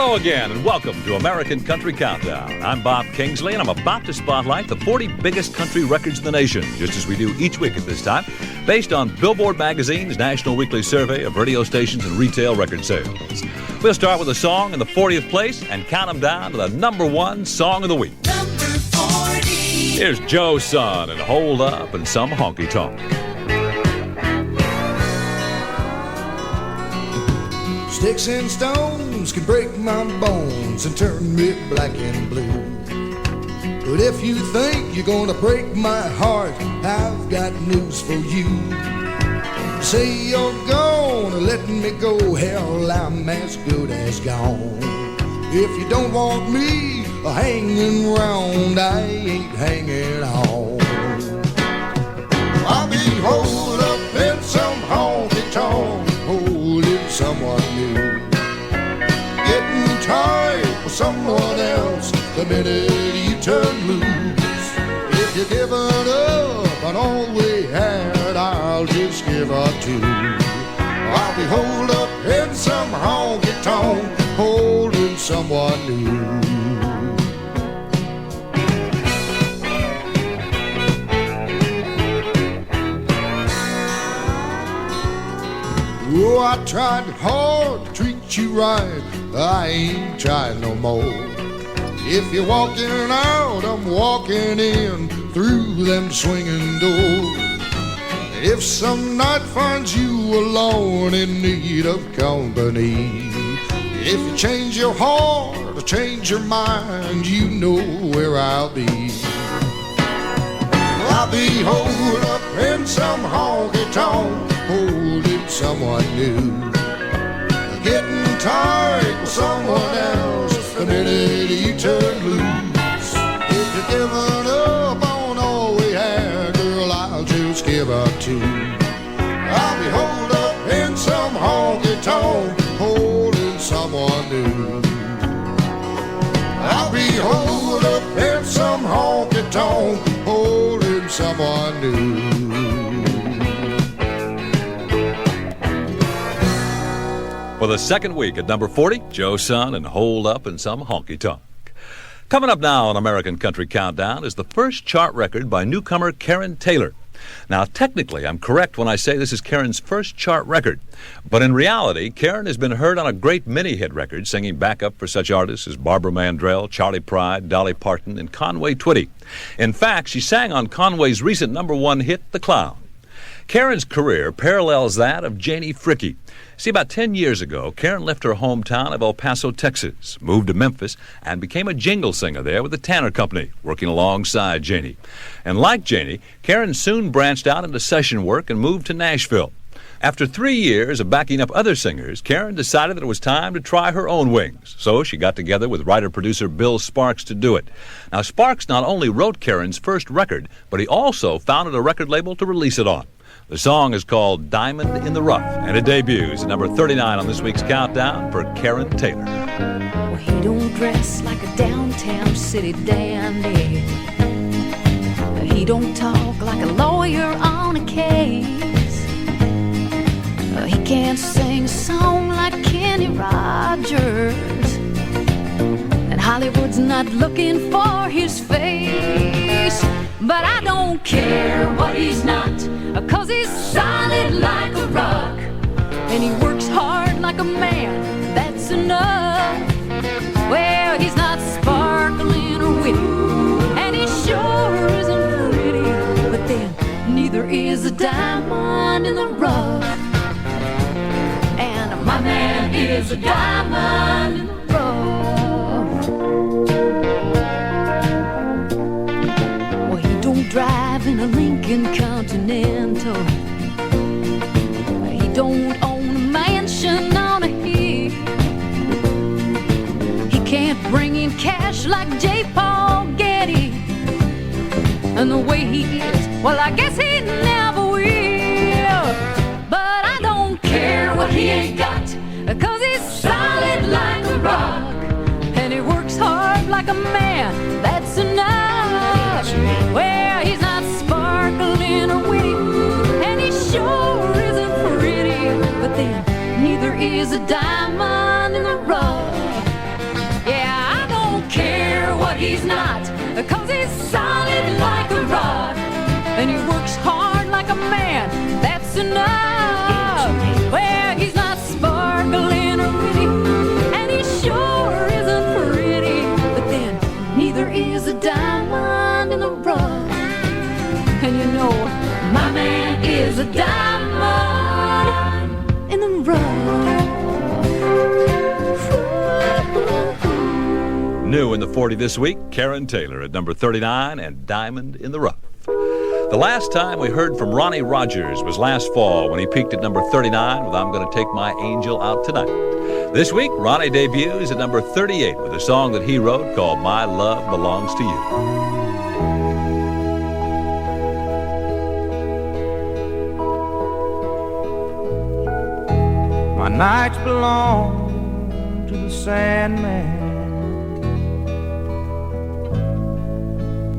Hello again, and welcome to American Country Countdown. I'm Bob Kingsley, and I'm about to spotlight the 40 biggest country records in the nation, just as we do each week at this time, based on Billboard Magazine's National Weekly Survey of radio stations and retail record sales. We'll start with a song in the 40th place and count them down to the number one song of the week. Number 40. Here's Joe Son and Hold Up and Some Honky Tonk. Sticks and stones can break my bones and turn me black and blue. But if you think you're gonna break my heart, I've got news for you. Say you're gonna let me go, hell, I'm as good as gone. If you don't want me hanging around, I ain't hanging on. I'll be holed up in some honky-tonk, holding someone new, getting tired with someone else the minute you turn loose. If you're giving up on all we had, I'll just give up too. I'll be holed up in some honky-tonk, holding someone new. Oh, I tried hard to treat you right, I ain't trying no more. If you're walking out, I'm walking in through them swinging doors. If some night finds you alone in need of company, if you change your heart or change your mind, you know where I'll be. I'll be holed up in some honky-tonk, holding someone new, getting tired with someone else the minute you turn loose. If you're giving up on all we had, girl, I'll just give up too. I'll be holed up in some honky-tonk, holding someone new. I'll be holed up in some honky-tonk, holding someone new. For the second week at number 40, Joe Son and Hold Up and Some Honky Tonk. Coming up now on American Country Countdown is the first chart record by newcomer Karen Taylor. Now, technically, I'm correct when I say this is Karen's first chart record. But in reality, Karen has been heard on a great many hit records, singing backup for such artists as Barbara Mandrell, Charlie Pride, Dolly Parton, and Conway Twitty. In fact, she sang on Conway's recent number one hit, The Clown. Karen's career parallels that of Janie Fricke. See, about 10 years ago, Karen left her hometown of El Paso, Texas, moved to Memphis, and became a jingle singer there with the Tanner Company, working alongside Janie. And like Janie, Karen soon branched out into session work and moved to Nashville. After 3 years of backing up other singers, Karen decided that it was time to try her own wings. So she got together with writer-producer Bill Sparks to do it. Now, Sparks not only wrote Karen's first record, but he also founded a record label to release it on. The song is called Diamond in the Rough, and it debuts at number 39 on this week's countdown for Karen Taylor. Well, he don't dress like a downtown city dandy. He don't talk like a lawyer on a case. He can't sing a song like Kenny Rogers. And Hollywood's not looking for his face. But I don't care what he's not, 'cause he's solid like a rock. And he works hard like a man, that's enough. Well, he's not sparkling or witty, and he sure isn't pretty. But then, neither is a diamond in the rough. And my man is a diamond in the rough. Drive in a Lincoln Continental. He don't own a mansion on a hill. He can't bring in cash like J. Paul Getty. And the way he is, well, I guess he never will. But I don't care what he ain't got, 'cause he's solid like a rock. And he works hard like a man, that's enough. Well, he's not sparkling or witty, and he sure isn't pretty. But then, neither is a diamond in the rough. 'cause he's solid like a rock, and he works hard like a man. That's enough. Well, he's not sparkling or witty, and he sure isn't pretty, but then neither is a diamond in the rough. And you know, my man is a diamond in the rough. New in the 40 this week, Karen Taylor at number 39 and Diamond in the Rough. The last time we heard from Ronnie Rogers was last fall when he peaked at number 39 with I'm Gonna Take My Angel Out Tonight. This week, Ronnie debuts at number 38 with a song that he wrote called My Love Belongs to You. My nights belong to the Sandman,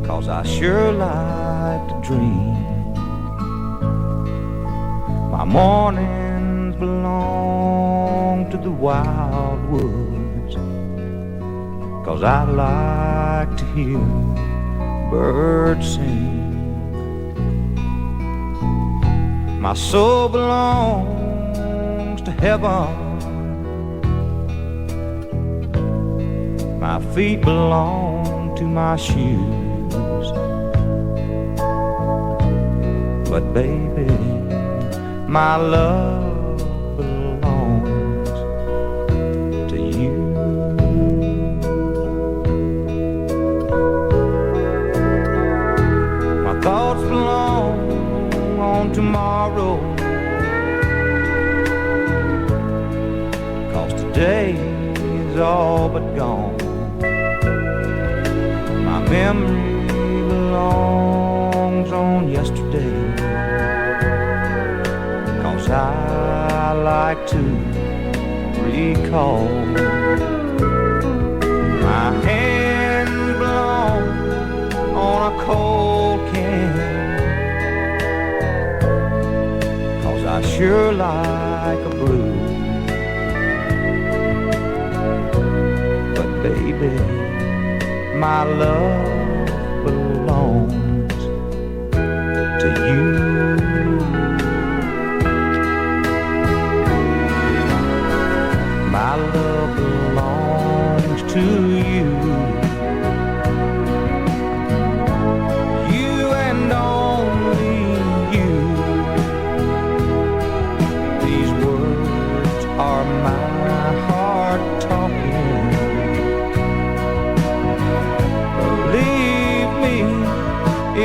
'cause I sure like to dream. My mornings belong to the wild woods, 'cause I like to hear birds sing. My soul belongs to heaven, my feet belong to my shoes. But baby, my love belongs to you. My thoughts belong on tomorrow, 'cause today is all but gone. My memory belongs on yesterday, 'cause I like to recall. My hands belong on a cold can, 'cause I sure like a brew. But baby, my love belongs to you. My love belongs to you. You and only you. These words are my heart talking. Believe me,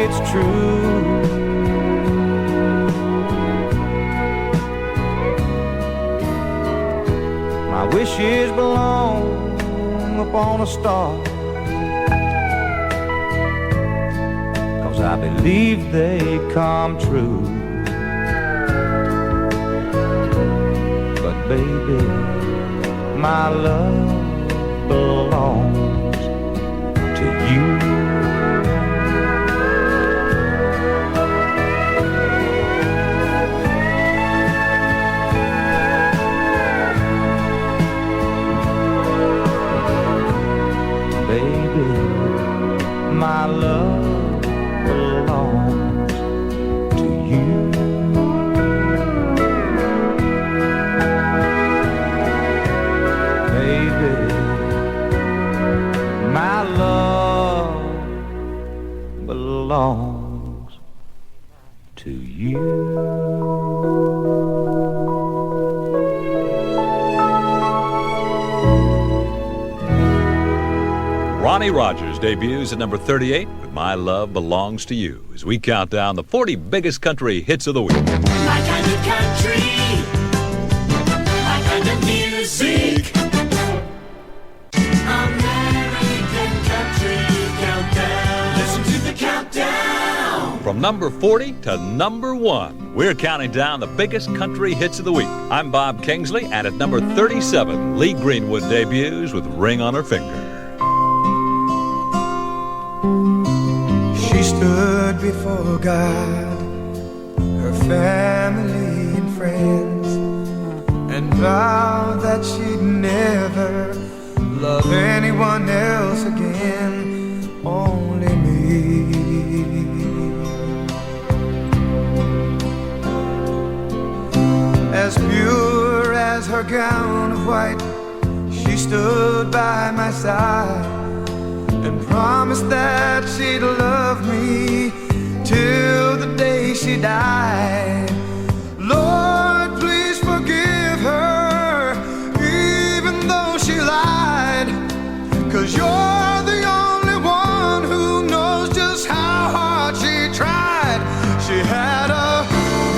it's true. My wishes belong upon a star, 'cause I believe they come true. But baby, my love belongs to you. Baby, my love belongs to you. Baby, my love belongs to you. Ronnie Rogers debuts at number 38 with My Love Belongs to You as we count down the 40 biggest country hits of the week. My kind of country, my kind of music. American Country Countdown. Listen to the countdown. From number 40 to number 1, we're counting down the biggest country hits of the week. I'm Bob Kingsley, and at number 37, Lee Greenwood debuts with Ring on Her Finger. She stood before God, her family and friends, and vowed that she'd never love anyone else again, only gown of white, she stood by my side and promised that she'd love me till the day she died. Lord, please forgive her, even though she lied, 'cause you're the only one who knows just how hard she tried. She had a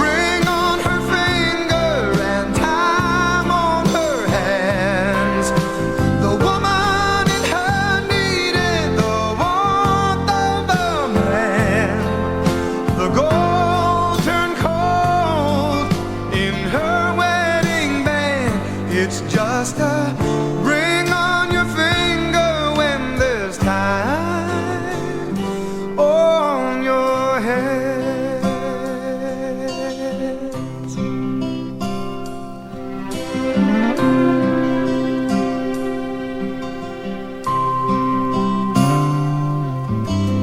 ring on her finger and time on her hands. The woman in her needed the warmth of a man. The gold turned cold in her wedding band. It's just a ring on your finger when there's time on your hands.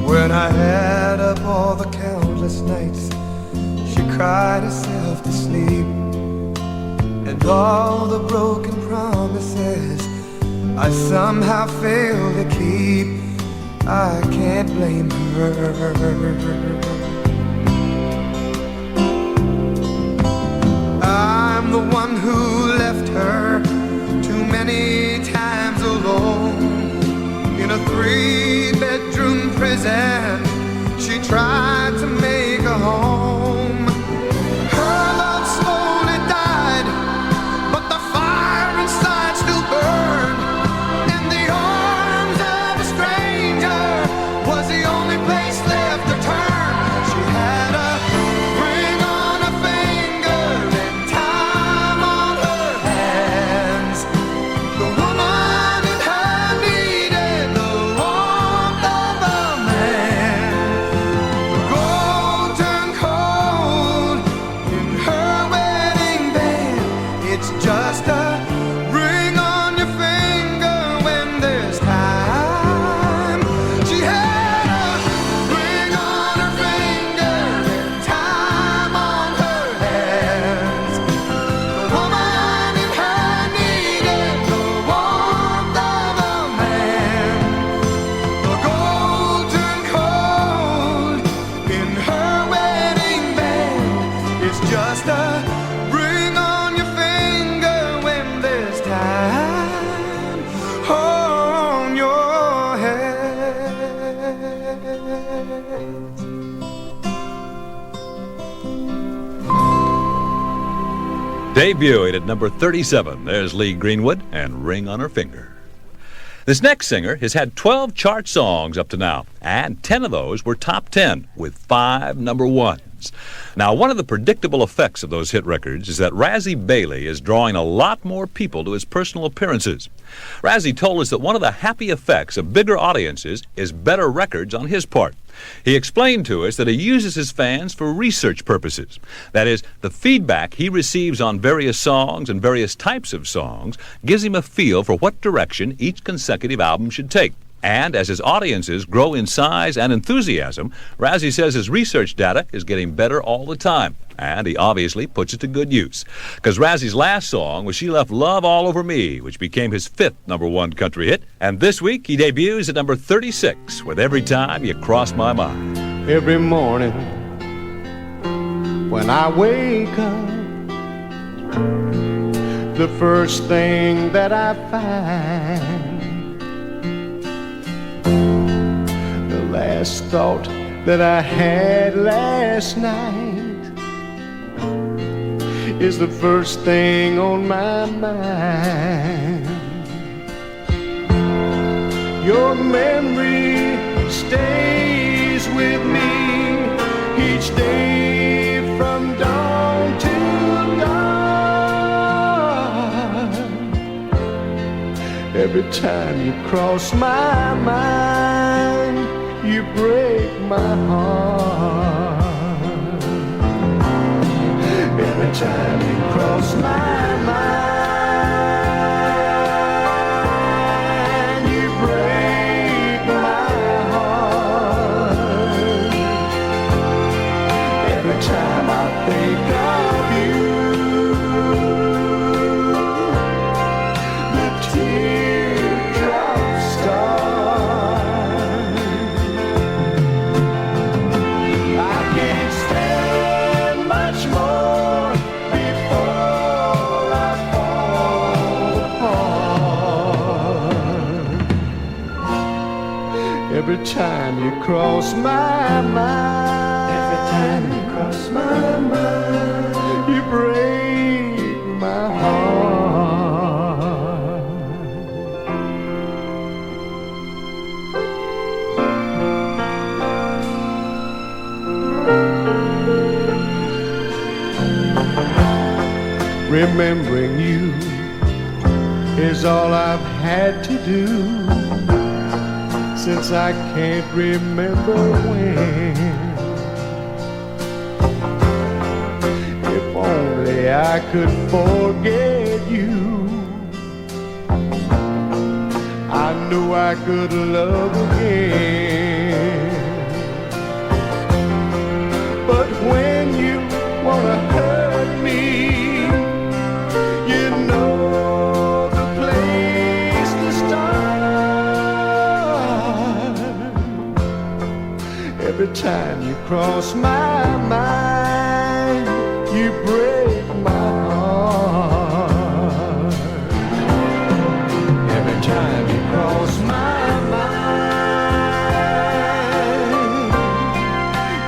When I add up all the countless nights she cried herself to sleep, and all the broken promises I somehow failed to keep, I can't blame her. I'm the one who left her too many times alone in a 3-bedroom prison. She tried to make a home. Her love slowly died, but the fire inside still burned. In the arms of a stranger was the only place left to turn. She had a ring on her finger and time on her hands. The woman in her needed the warmth of a man. The gold turned cold in her wedding band. It's just a ring on your finger when there's time. She had a ring on her finger and time on her hands. The woman in her needed the warmth of a man. The gold turned cold in her wedding band. It's just a ring on your finger when there's time on your hands. Debuting at number 37, there's Lee Greenwood and Ring on Her Finger. This next singer has had 12 chart songs up to now, and 10 of those were top 10, with 5 number ones. Now, one of the predictable effects of those hit records is that Razzie Bailey is drawing a lot more people to his personal appearances. Razzie told us that one of the happy effects of bigger audiences is better records on his part. He explained to us that he uses his fans for research purposes. That is, the feedback he receives on various songs and various types of songs gives him a feel for what direction each consecutive album should take. And as his audiences grow in size and enthusiasm, Razzie says his research data is getting better all the time. And he obviously puts it to good use. Because Razzie's last song was She Left Love All Over Me, which became his 5th number 1 country hit. And this week he debuts at number 36 with Every Time You Cross My Mind. Every morning when I wake up, the first thing that I find, the last thought that I had last night, is the first thing on my mind. Your memory stays with me each day from dawn to dawn. Every time you cross my mind, you break my heart. Every time you cross my mind, you break my heart. Every time I think of you, every time you cross my mind. Every time you cross my mind, you break my heart. Remembering you is all I've had to do since I can't remember when. If only I could forget you, I knew I could love again. But when you wanna hurt me, you know the place to start. Every time you cross my mind, you break my heart. Every time you cross my mind,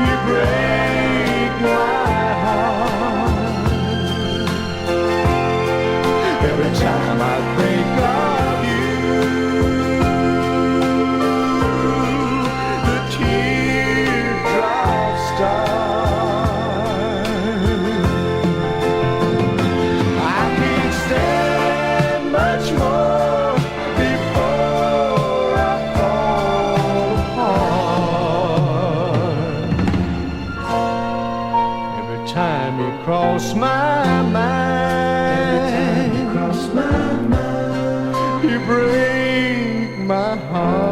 you break my heart. Every time I think of you, the teardrops start. I can't stand much more before I fall apart. Every time you cross my mind, you break my heart.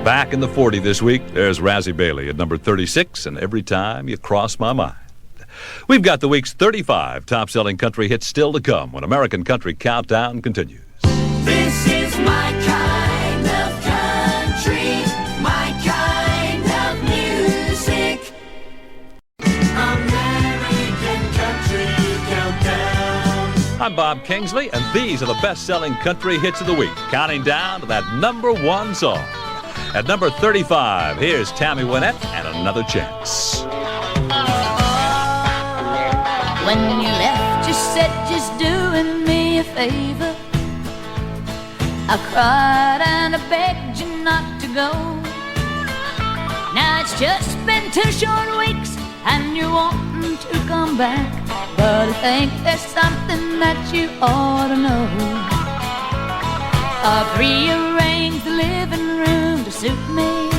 Back in the 40 this week, there's Razzie Bailey at number 36, and Every Time You Cross My Mind. We've got the week's 35 top-selling country hits still to come when American Country Countdown continues. This is my kind of country, my kind of music. American Country Countdown. I'm Bob Kingsley, and these are the best-selling country hits of the week, counting down to that number one song. At number 35, here's Tammy Wynette and Another Chance. When you left, you said just doing me a favor. I cried and I begged you not to go. Now it's just been 2 short weeks and you're wanting to come back, but I think there's something that you ought to know. I've rearranged the living room to suit me.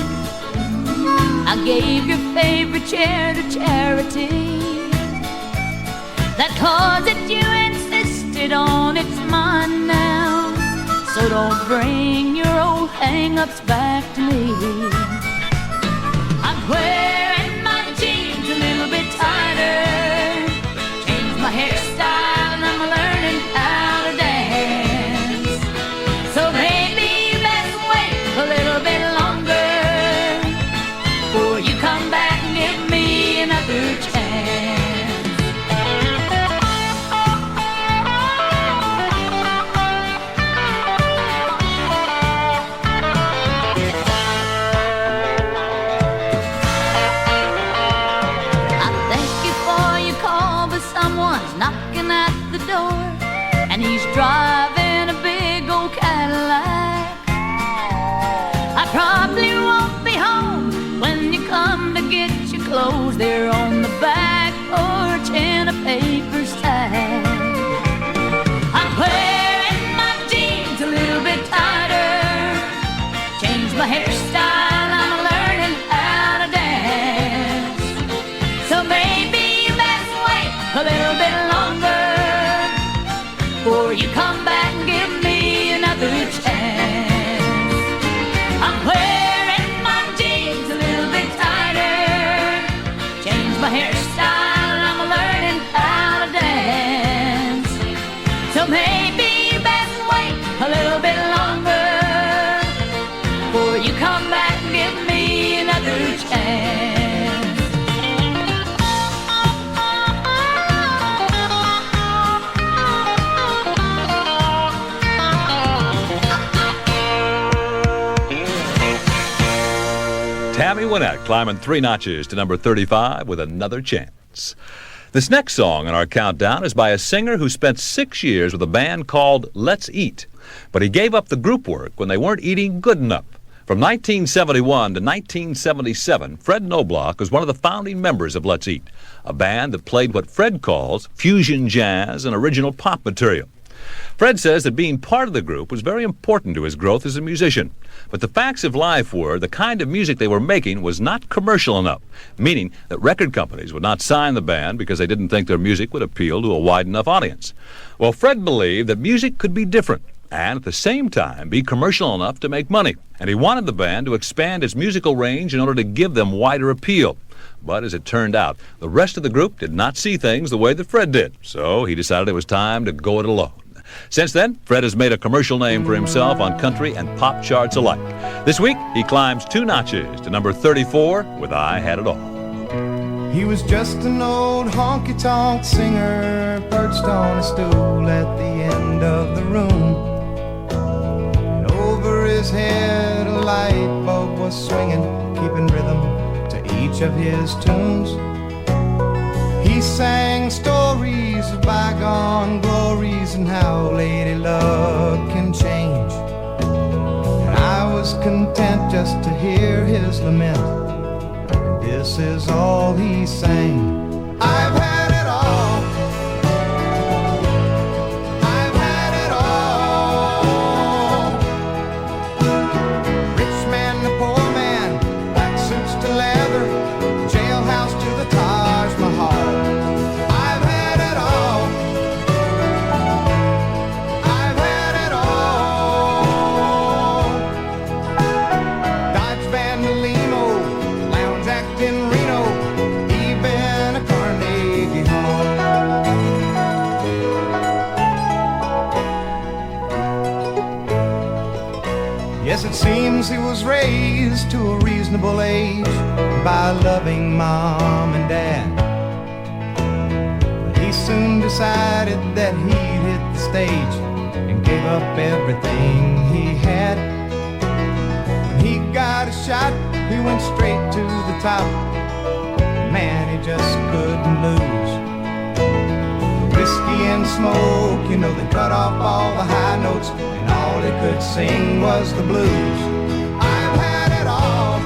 I gave your favorite chair to charity. That closet you insisted on, it's mine now. So don't bring your old hang-ups back to me. I'm wearing my jeans a little bit tighter, changed my hairstyle and I'm learning how to dance. So maybe you best wait a little bit longer before you come back and give me another chance. Knocking at the door, and he's driving a big old Cadillac. I probably won't be home when you come to get your clothes. They're on the back porch in a paper sack. I'm wearing my jeans a little bit tighter, changed my hairstyle, I'm learning how to dance. So maybe you best wait a little bit longer before you come back and give me another chance. I'm wearing my jeans a little bit tighter, changed my hairstyle, I'm learning how to dance. So maybe you best wait a little bit longer before you come back and give me another chance. Tammy Wynette climbing 3 notches to number 35 with Another Chance. This next song in our countdown is by a singer who spent 6 years with a band called Let's Eat, but he gave up the group work when they weren't eating good enough. From 1971 to 1977, Fred Knobloch was one of the founding members of Let's Eat, a band that played what Fred calls fusion jazz and original pop material. Fred says that being part of the group was very important to his growth as a musician, but the facts of life were the kind of music they were making was not commercial enough, meaning that record companies would not sign the band because they didn't think their music would appeal to a wide enough audience. Well, Fred believed that music could be different and at the same time be commercial enough to make money, and he wanted the band to expand its musical range in order to give them wider appeal. But as it turned out, the rest of the group did not see things the way that Fred did, so he decided it was time to go it alone. Since then, Fred has made a commercial name for himself on country and pop charts alike. This week, he climbs 2 notches to number 34 with I Had It All. He was just an old honky-tonk singer, perched on a stool at the end of the room. And over his head a light bulb was swinging, keeping rhythm to each of his tunes. He sang stories of bygone glories and how lady love can change. And I was content just to hear his lament. And this is all he sang. I've had it all. I've had it all. Rich man to poor man, black suits to leather, jailhouse to the Taj Mahal. Yes, it seems he was raised to a reasonable age by a loving mom and dad. But he soon decided that he'd hit the stage and gave up everything he had. When he got a shot, he went straight to the top. Man, he just couldn't lose. Whiskey and smoke, you know, they cut off all the high notes, and all he could sing was the blues. I've had it all.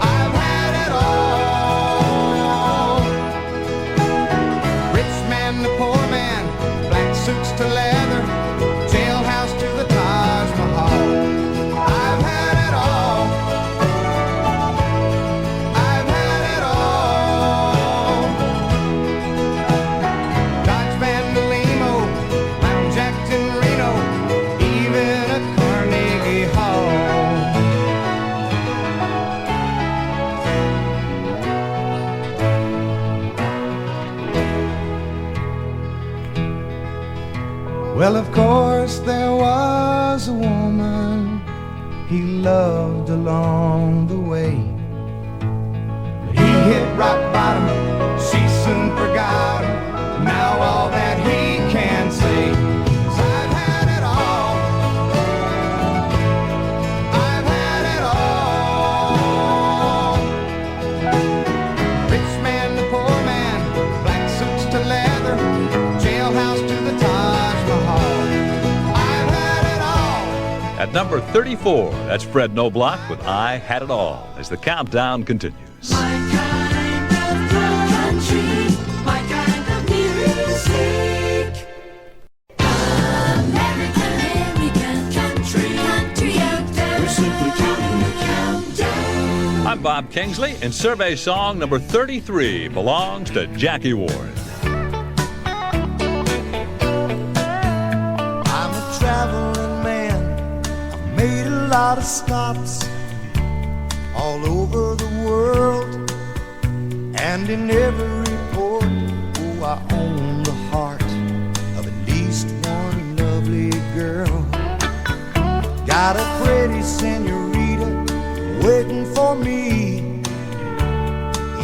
I've had it all. Rich man to poor man, black suits to leather, jailhouse to the Taj Mahal. I've had it all. I've had it all. Dodge Van de Limo, Lounge Act in Reno, even at Carnegie Hall. Well, of course there was a woman he loved along the way. But he hit rock bottom, she soon forgot him. Now all that he can say is I've had it all. I've had it all. Rich man to poor man, black suits to leather, jailhouse to the Taj Mahal. I've had it all. At number 34, that's Fred Knobloch with I Had It All, as the countdown continues. My kind of country, my kind of music. American country countdown. We're simply counting the countdown. I'm Bob Kingsley, and survey song number 33 belongs to Jackie Ward. I'm a traveling man. I've made a lot of stops all over the world, and in every port, oh, I own the heart of at least one lovely girl. Got a pretty senorita waiting for me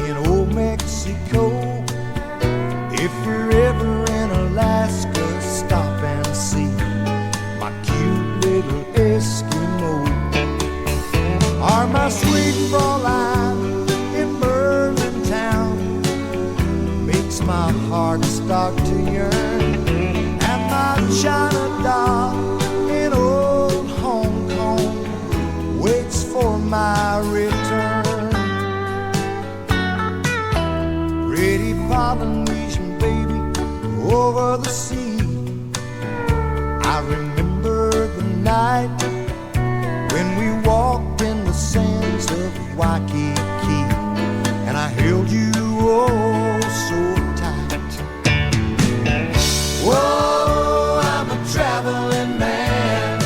in old Mexico. If you're ever in Alaska, stop and see my cute little Eskimo. makes my heart start to yearn. And my China doll in old Hong Kong waits for my return. Pretty Polynesian baby over the sea, I remember the night when we walked in the sands of Waikiki, and I held you oh so tight. Whoa, I'm a traveling man.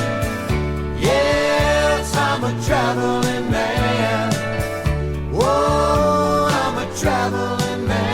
Yes, I'm a traveling man. Whoa, I'm a traveling man.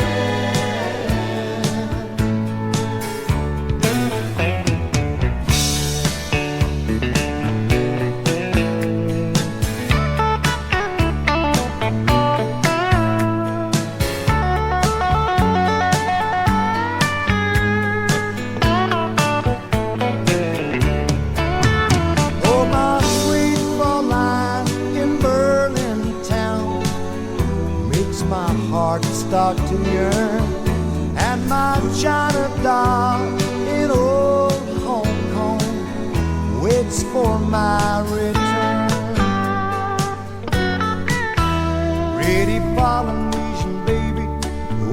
Start to yearn, and my China doll in old Hong Kong waits for my return. Pretty Polynesian baby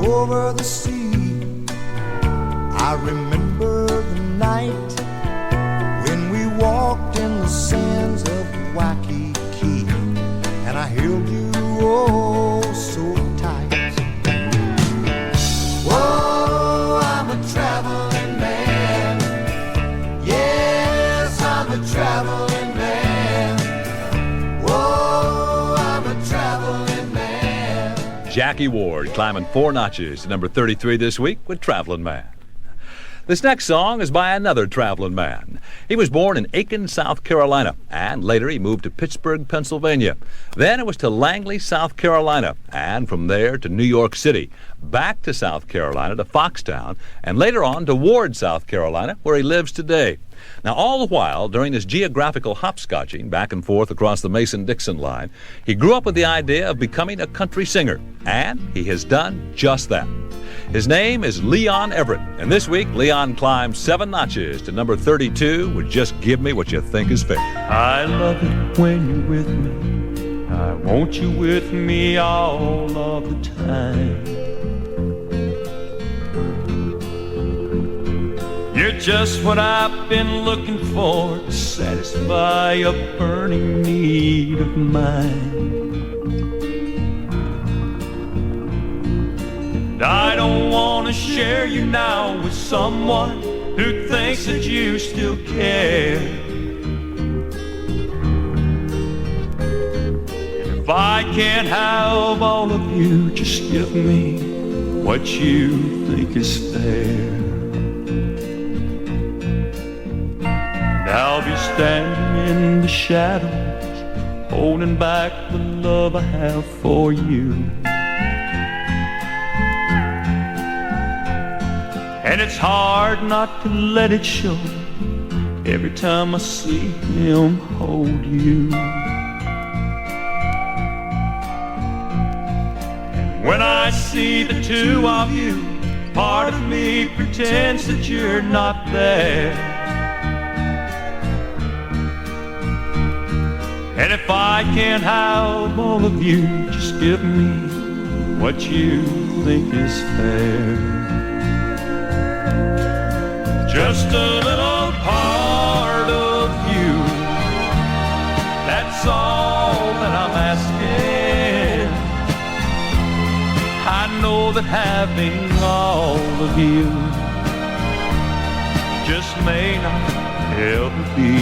over the sea, I remember the night when we walked in the sands of Waikiki, and I held you oh so tight. Whoa, I'm a traveling man. Yes, I'm a traveling man. Whoa, I'm a traveling man. Jackie Ward climbing 4 notches to number 33 this week with Traveling Man. This next song is by another traveling man. He was born in Aiken, South Carolina, and later he moved to Pittsburgh, Pennsylvania. Then it was to Langley, South Carolina, and from there to New York City, back to South Carolina to Foxtown, and later on to Ward, South Carolina, where he lives today. Now, all the while, during this geographical hopscotching back and forth across the Mason-Dixon line, he grew up with the idea of becoming a country singer, and he has done just that. His name is Leon Everett, and this week, Leon climbed 7 notches to number 32 with Just Give Me What You Think Is Fair. I love it when you're with me. I want you with me all of the time. You're just what I've been looking for to satisfy a burning need of mine. I don't want to share you now with someone who thinks that you still care. And if I can't have all of you, just give me what you think is fair. And I'll be standing in the shadows, holding back the love I have for you. And it's hard not to let it show every time I see him hold you. And when I see the two of you, part of me pretends that you're not there. And if I can't have all of you, just give me what you think is fair. Just a little part of you, that's all that I'm asking. I know that having all of you just may not ever be.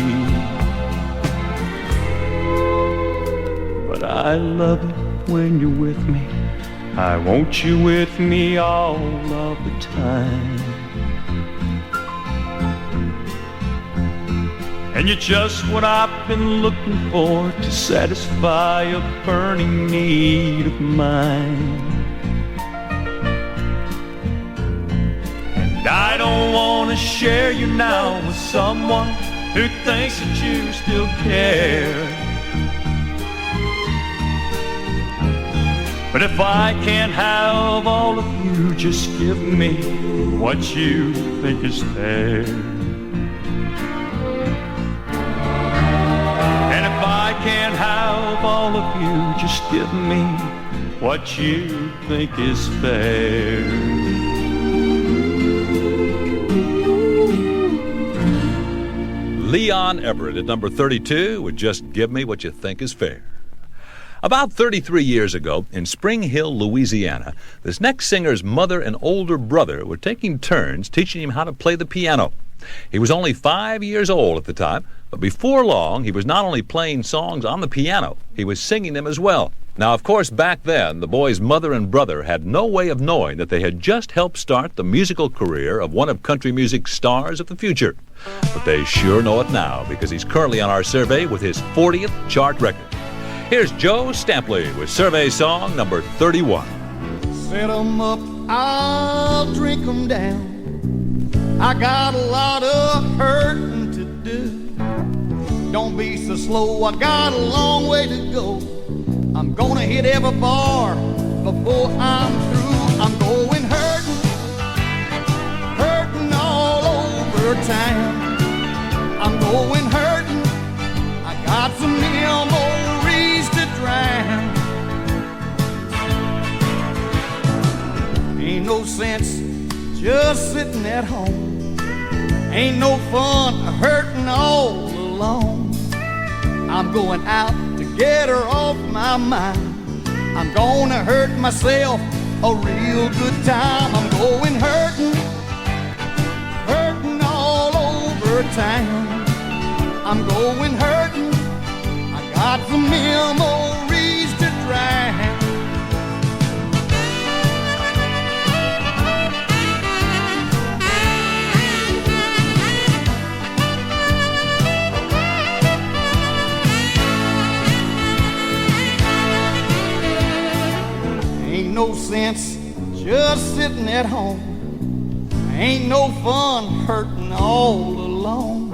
But I love it when you're with me. I want you with me all of the time. And you're just what I've been looking for to satisfy a burning need of mine. And I don't want to share you now with someone who thinks that you still care. But if I can't have all of you, just give me what you think is fair. And if I can't have all of you, just give me what you think is fair. Leon Everett at number 32 would Just Give Me What You Think Is Fair. About 33 years ago, in Spring Hill, Louisiana, this next singer's mother and older brother were taking turns teaching him how to play the piano. He was only 5 years old at the time, but before long, he was not only playing songs on the piano, he was singing them as well. Now, of course, back then, the boy's mother and brother had no way of knowing that they had just helped start the musical career of one of country music's stars of the future. But they sure know it now, because he's currently on our survey with his 40th chart record. Here's Joe Stampley with survey song number 31. Set 'em up, I'll drink 'em down. I got a lot of hurting to do. Don't be so slow, I got a long way to go. I'm gonna hit every bar before I'm through. I'm going hurting, hurting all over town. I'm going hurting, I got some memories to drown. Ain't no sense just sitting at home. Ain't no fun hurting all alone. I'm going out to get her off my mind. I'm gonna hurt myself a real good time. I'm going hurting, hurting all over town. I'm going hurting, I got some memories to drown. Ain't no sense just sitting at home. Ain't no fun hurting all alone.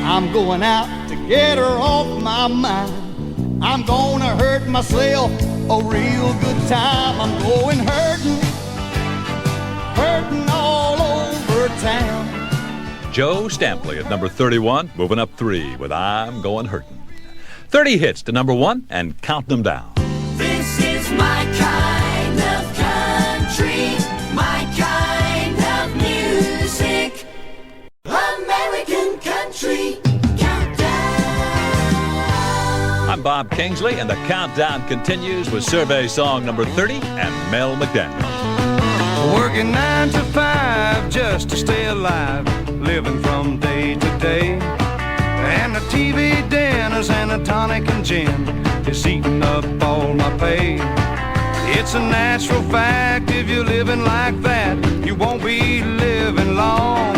I'm going out to get her off my mind. I'm gonna hurt myself a real good time. I'm going hurting, hurting all over town. Joe Stampley at number 31, moving up 3 with I'm Going Hurtin'. 30 hits to number 1 and count them down. This is my kind of country, my kind of music. American Country Countdown. I'm Bob Kingsley, and the countdown continues with survey song number 30 and Mel McDaniel. Working 9 to 5 just to stay alive, living from day to day. And the TV dinners and a tonic and gin is eating up all my pay. It's a natural fact, if you're living like that, you won't be living long.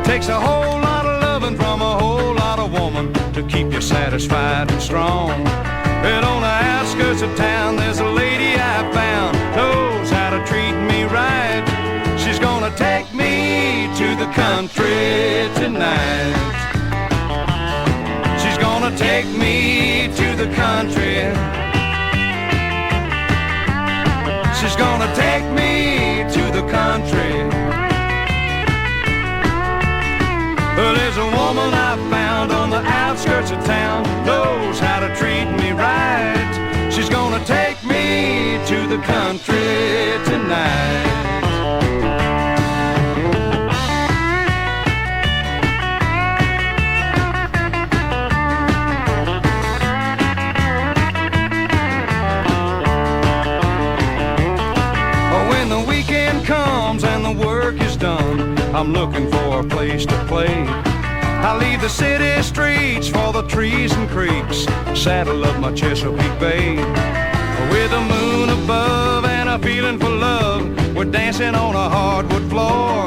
Takes a whole lot of loving from a whole lot of woman to keep you satisfied and strong. And on the outskirts of town, there's a lady I found, knows how to treat me right. She's gonna take me to the country tonight. She's gonna take me to the country. She's gonna take me to the country. Well, there's a woman I found on the outskirts of town, knows how to treat me right. She's gonna take me to the country tonight. When the weekend comes and the work is done, I'm looking for a place to play. I leave the city streets for the trees and creeks, saddle up my Chesapeake Bay. With the moon above and a feeling for love, we're dancing on a hardwood floor.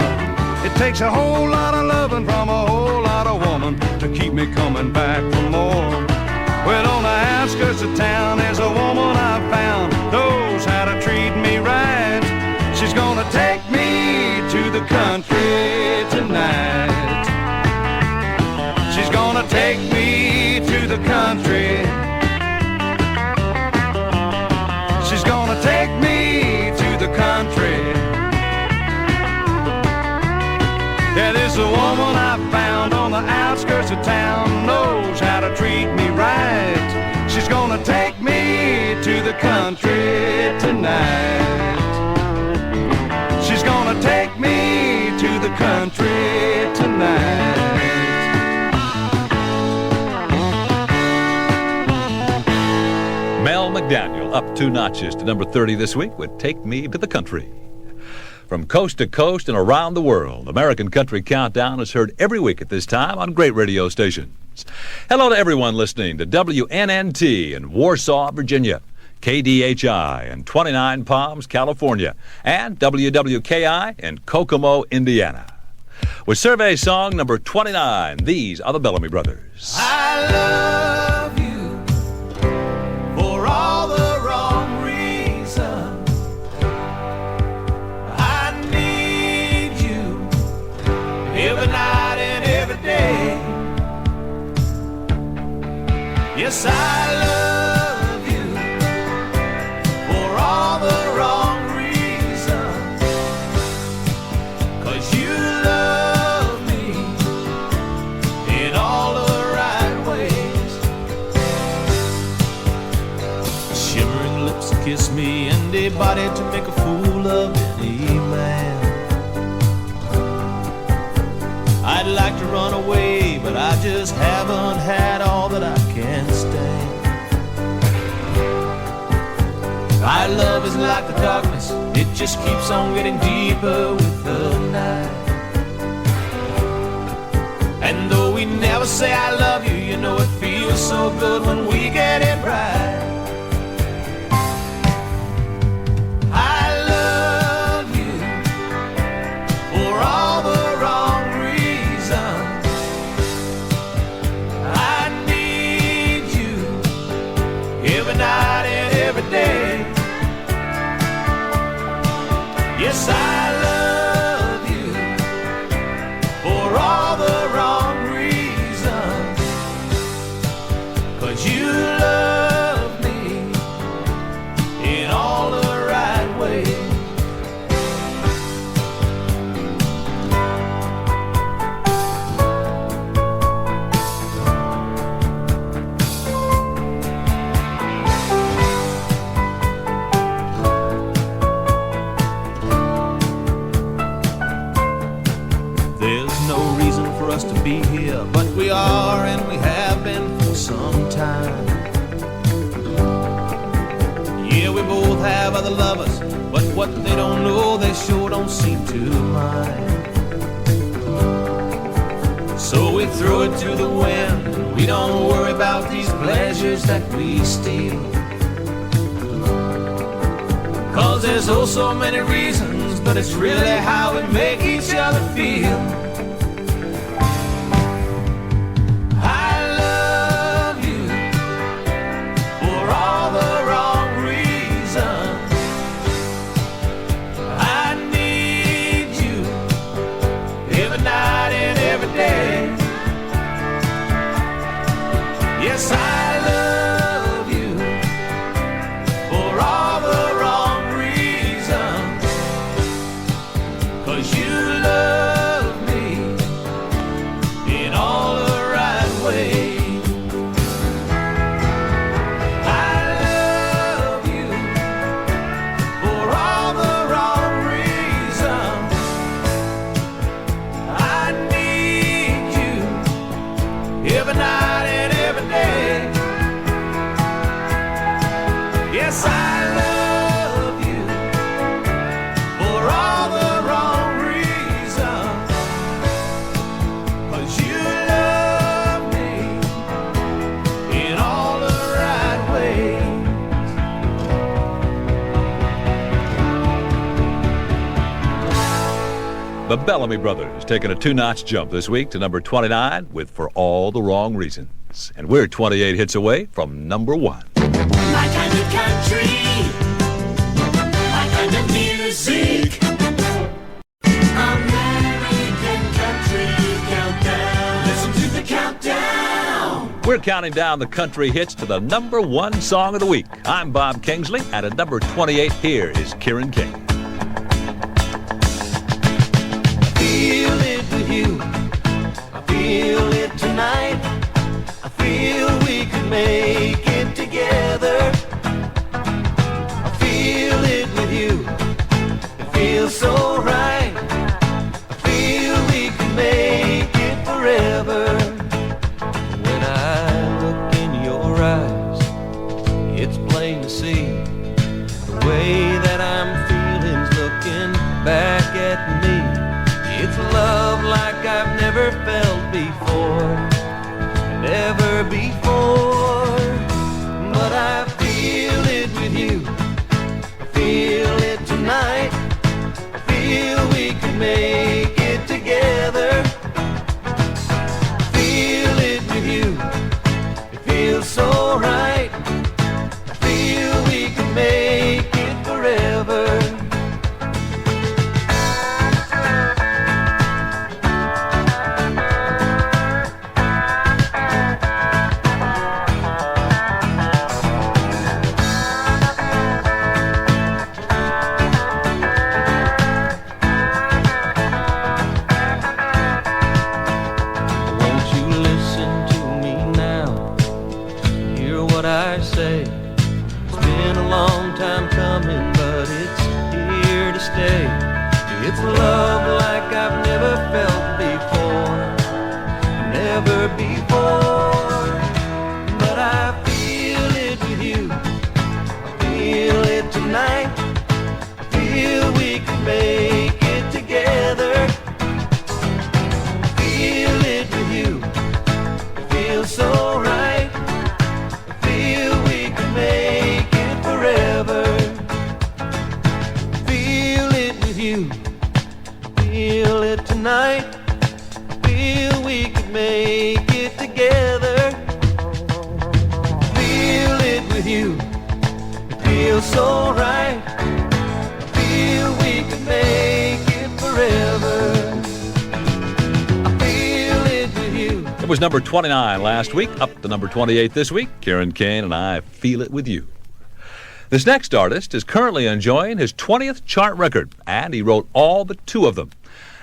It takes a whole lot of loving from a whole lot of woman to keep me coming back for more. Well, on the outskirts of town, there's a woman I found, knows how to treat me right. She's gonna take me to the country tonight. She's gonna take me to the country. She's gonna 'cause the woman I found on the outskirts of town knows how to treat me right. She's gonna take me to the country tonight. She's gonna take me to the country tonight. Mel McDaniel up 2 notches to number 30 this week with Take Me to the Country. From coast to coast and around the world, American Country Countdown is heard every week at this time on great radio stations. Hello to everyone listening to WNNT in Warsaw, Virginia, KDHI in 29 Palms, California, and WWKI in Kokomo, Indiana. With survey song number 29, these are the Bellamy Brothers. I love you for all the wrong reasons. I need you every night and every day. Yes, I love you for all the wrong reasons. 'Cause you love me in all the right ways. Shimmering lips to kiss me and a body to make a fool of any man. I'd like to run away, but I just haven't had all that I can stand. My love is like the darkness, it just keeps on getting deeper with the night. And though we never say I love you, you know it feels so good when we get it right. I love you for all the wrong reasons. I need you every night and every day. Yes, I love you for all the wrong reasons. 'Cause you love me in all the right ways. There's no reason for us to be here, but we are, and we have been for some time. Yeah, we both have other lovers, but what they don't know, they sure don't seem to mind. So we throw it to the wind, and we don't worry about these pleasures that we steal. 'Cause there's oh so many reasons, but it's really how we make each other feel. I love you for all the wrong reasons. I need you every night and every day. Yes, I love you for all the wrong reasons. 'Cause you love me in all the right ways. I love you for all the wrong reasons. I need you every night and every day. Yes, I love you for all the wrong reasons. 'Cause you love me in all the right ways. The Bellamy Brothers taking a 2-notch jump this week to number 29 with For All the Wrong Reasons. And we're 28 hits away from number 1. My kind of country, my kind of music. American Country Countdown. Listen to the countdown. We're counting down the country hits to the number 1 song of the week. I'm Bob Kingsley, and at number 28, here is Kieran King. Feel it with you. feels so right. I feel we can make it forever. When I look in your eyes, it's plain to see the way that I'm feeling's looking back at me. It's love like I've never felt before, never before. But I feel it with you, I feel it tonight. I feel we can make it together. I feel it with you, it feels so right. I feel we can make it forever. Won't you listen to me now? Hear what I say. It's been a long time coming, but it's here to stay. It's love like I've never felt before, never before. But I feel it with you, I feel it tonight. I feel we can make it together. I feel it with you, it feels so right. I feel we can make it forever. Feel it with you, feel it tonight. Feel we could make it together. Feel it with you, it feels so right. Feel we could make it forever. I feel it with you. It was number 29 last week, up to number 28 this week. Kieran Kane and I Feel It With You. This next artist is currently enjoying his 20th chart record, and he wrote all but 2 of them.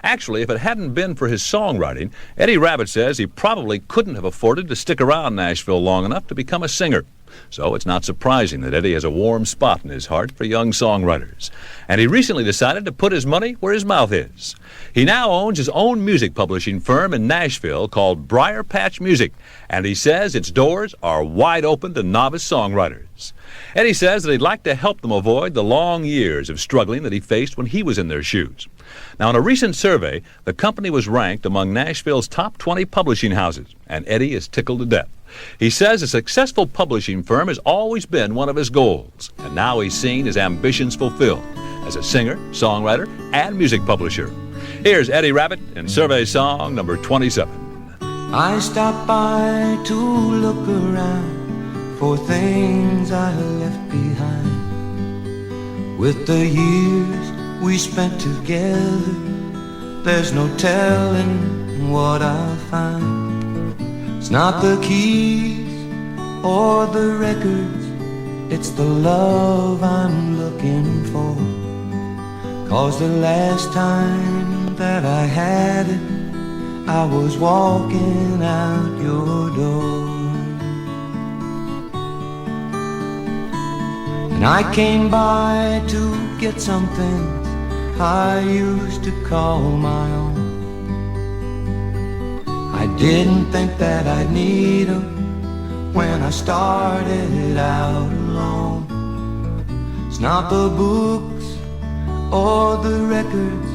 Actually, if it hadn't been for his songwriting, Eddie Rabbitt says he probably couldn't have afforded to stick around Nashville long enough to become a singer. So it's not surprising that Eddie has a warm spot in his heart for young songwriters. And he recently decided to put his money where his mouth is. He now owns his own music publishing firm in Nashville called Briar Patch Music, and he says its doors are wide open to novice songwriters. Eddie says that he'd like to help them avoid the long years of struggling that he faced when he was in their shoes. Now, in a recent survey, the company was ranked among Nashville's top 20 publishing houses, and Eddie is tickled to death. He says a successful publishing firm has always been one of his goals, and now he's seen his ambitions fulfilled as a singer, songwriter, and music publisher. Here's Eddie Rabbitt in survey song number 27. I stopped by to look around for things I left behind. With the years we spent together, there's no telling what I'll find. It's not the keys or the records, it's the love I'm looking for. 'Cause the last time that I had it, I was walking out your door. And I came by to get some things I used to call my own. I didn't think that I'd need them when I started out alone. It's not the books or the records,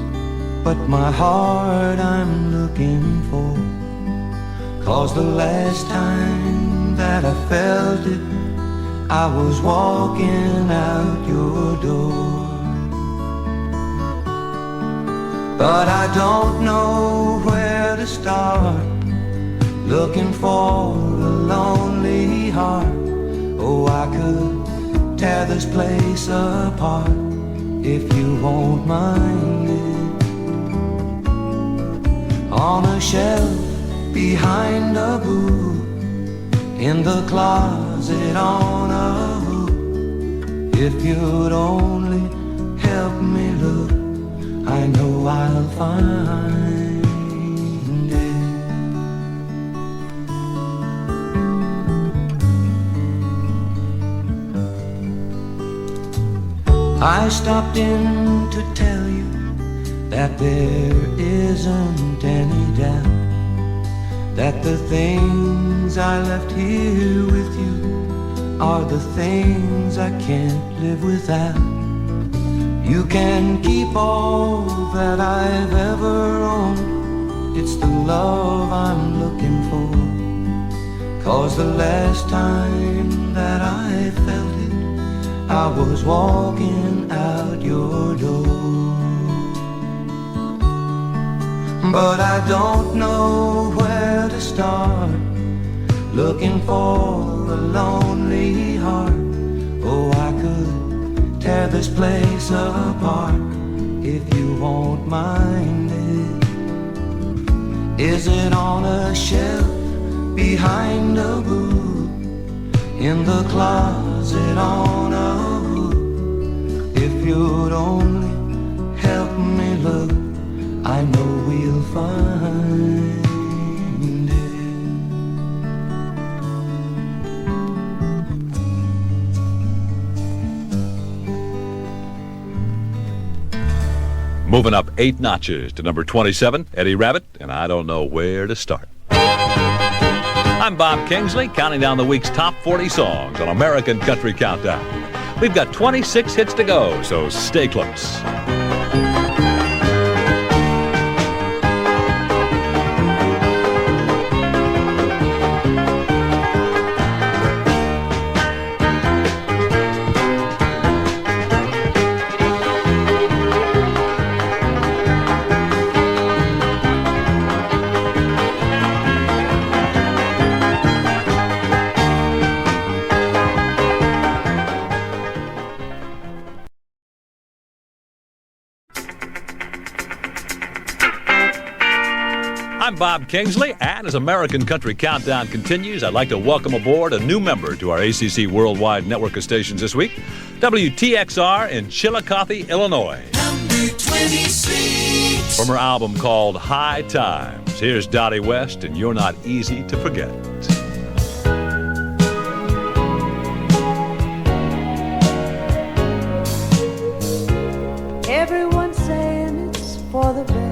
but my heart I'm looking for. 'Cause the last time that I felt it, I was walking out your door. But I don't know where to start, looking for a lonely heart. Oh, I could tear this place apart if you won't mind it. On a shelf behind a booth, in the closet on a hook. If you'd only help me look, I know I'll find it. I stopped in to tell you that there isn't any doubt that the things I left here with you are the things I can't live without. You can keep all that I've ever owned. It's the love I'm looking for. 'Cause the last time that I felt it, I was walking out your door. But I don't know where to start, looking for a lonely heart. Oh, I could tear this place apart if you won't mind it. Is it on a shelf behind a book, in the closet on a hook? If you'd only help me look, I know we'll find it. Moving up 8 notches to number 27, Eddie Rabbitt, and I don't know where to start. I'm Bob Kingsley, counting down the week's top 40 songs on American Country Countdown. We've got 26 hits to go, so stay close. I'm Bob Kingsley, and as American Country Countdown continues, I'd like to welcome aboard a new member to our ACC Worldwide Network of stations this week, WTXR in Chillicothe, Illinois. Number 26. From her album called High Times, here's Dottie West, and You're Not Easy to Forget. Everyone's saying it's for the best,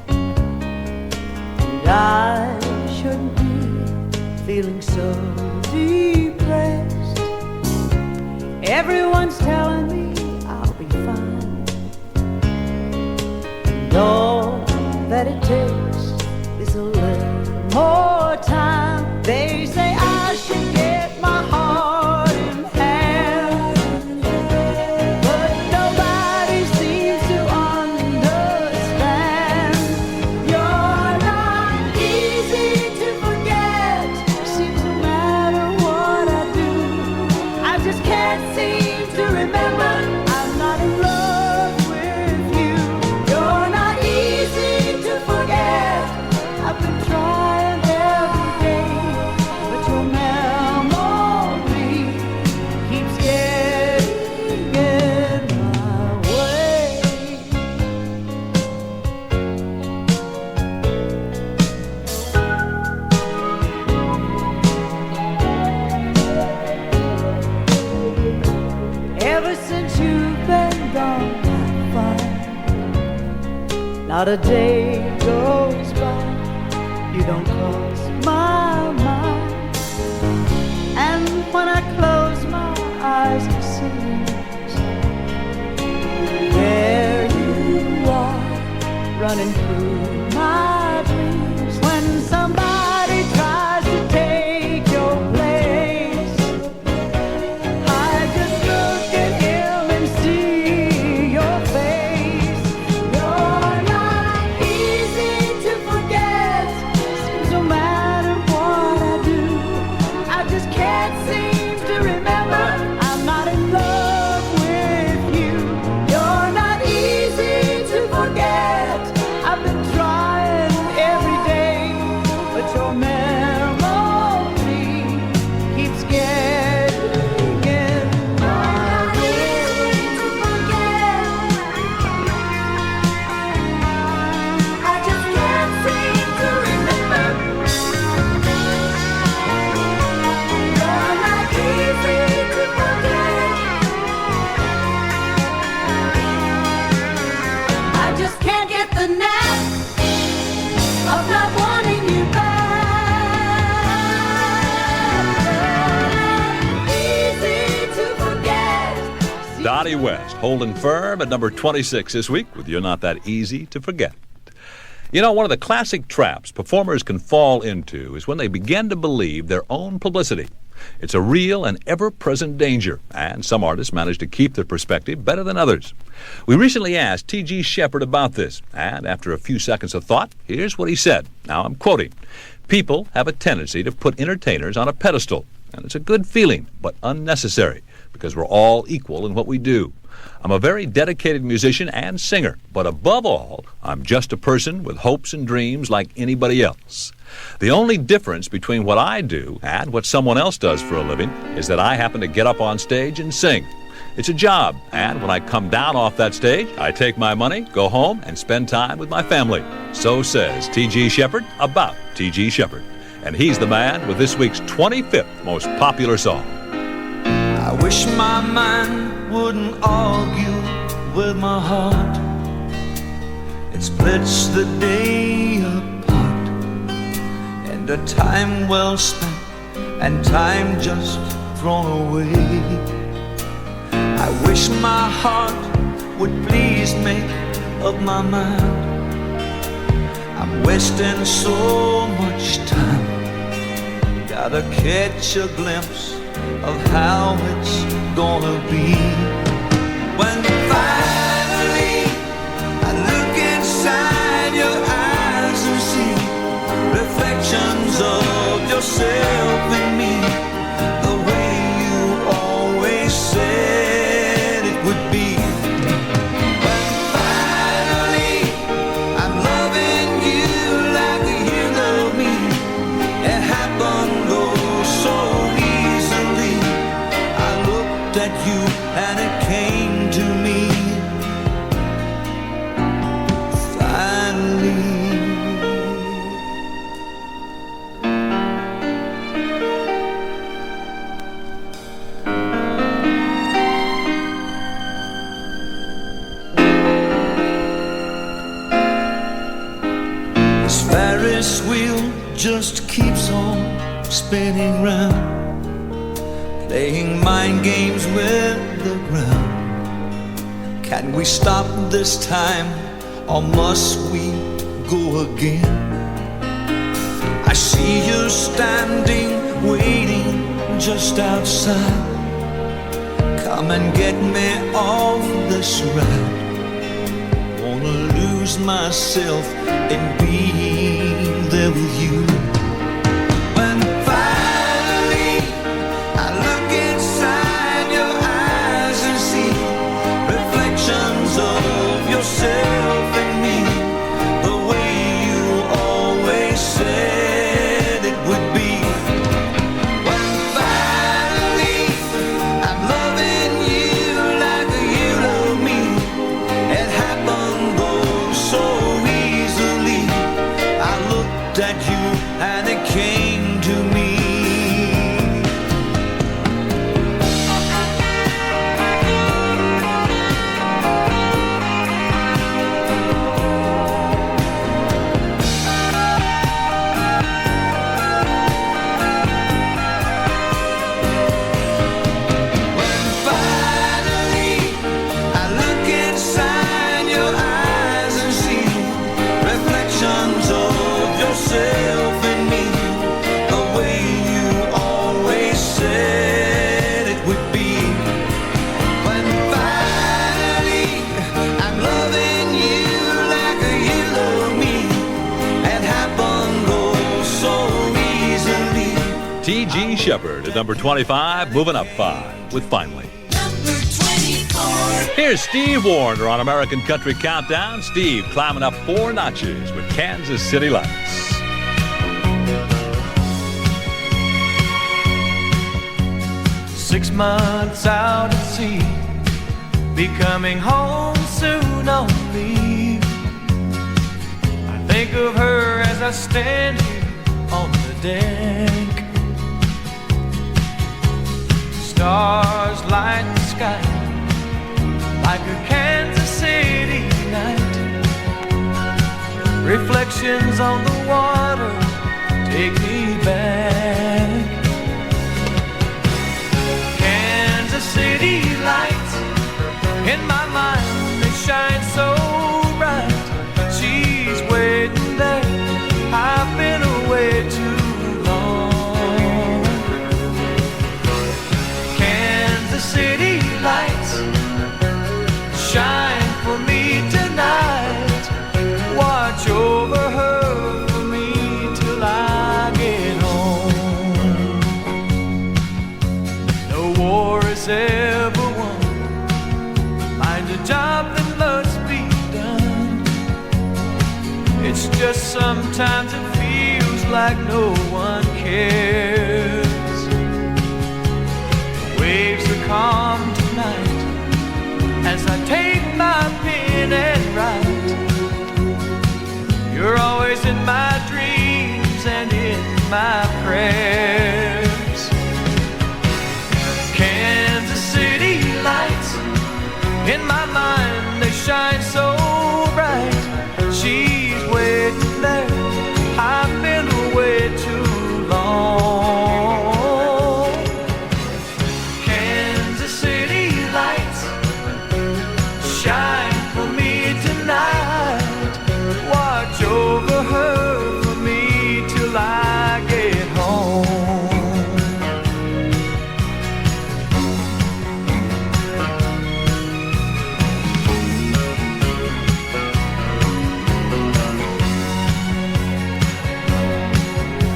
and I shouldn't be feeling so depressed. Everyone's telling me I'll be fine, and all that it takes is a little more time. They say I should get my heart in hand, but nobody seems to understand. You're not easy to forget. Seems no matter what I do, I just can't seem to remember I'm not in love with you. You're not easy to forget. I've been trying every day, but your memory keeps getting in my way. Ever since you've been gone, I find not a day goes by you don't cross my mind. And when I close my eyes, it seems there you are, running through my dreams. When somebody tries to take your place, I just look at him and see your face. You're not easy to forget. Seems no matter what I do, I just can't seem to remember I'm not in love with you. You're not easy to forget. I've been the nap of not wanting you back. Easy to forget. Dottie West holding firm at number 26 this week with You're Not That Easy to Forget. You know, one of the classic traps performers can fall into is when they begin to believe their own publicity. It's a real and ever-present danger, and some artists manage to keep their perspective better than others. We recently asked T.G. Shepherd about this, and after a few seconds of thought, here's what he said. Now I'm quoting, "People have a tendency to put entertainers on a pedestal, and it's a good feeling, but unnecessary, because we're all equal in what we do. I'm a very dedicated musician and singer, but above all, I'm just a person with hopes and dreams like anybody else. The only difference between what I do and what someone else does for a living is that I happen to get up on stage and sing. It's a job, and when I come down off that stage, I take my money, go home, and spend time with my family." So says T.G. Shepherd about T.G. Shepherd. And he's the man with this week's 25th most popular song. I wish my mind wouldn't argue with my heart. It splits the day apart, and a time well spent and time just thrown away. I wish my heart would please make up my mind. I'm wasting so much time. Gotta catch a glimpse of how it's gonna be. When finally I look inside your eyes and see reflections of yourself in me, the way you always said it would be. When finally I'm loving you like you love me, it happened oh so easily. I looked at you and it came to me. Finally. This Ferris wheel just keeps on spinning round, playing mind games with the ground. Can we stop this time, or must we go again? I see you standing, waiting just outside. Come and get me off this ride. Wanna lose myself in being there with you. When finally I look inside your eyes and see reflections of yourself in me, the way you always said it would be. When finally I'm loving you like you love me, it happened oh so easily. I looked at you and it came to me. When finally I look inside your eyes and see reflections of yourself in me, the way you always said it would be. When finally I'm loving you like you love me, it happened oh so easily. T.G. Shepherd at number 25, moving up 5 with Finally. Number 24. Here's Steve Warner on American Country Countdown. Steve climbing up 4 notches with Kansas City Lights. 6 months out at sea, be coming home soon on leave. I think of her as I stand here on the deck. Stars light the sky like a Kansas City night. reflections on the water take me back. Kansas City lights in my mind, they shine so bright. She's waiting there, I've been away too long. Kansas City lights shine for me tonight. Watch over her for me till I get home. No war is ever won. Find a job that must be done. It's just sometimes it feels like no one cares. Waves are calm tonight as I take my pen and write. You're always in my dreams and in my prayers. Kansas City lights in my mind, they shine so bright. She's waiting there, I've been away too long. Kansas City lights shine for me tonight. Watch over her for me till I get home.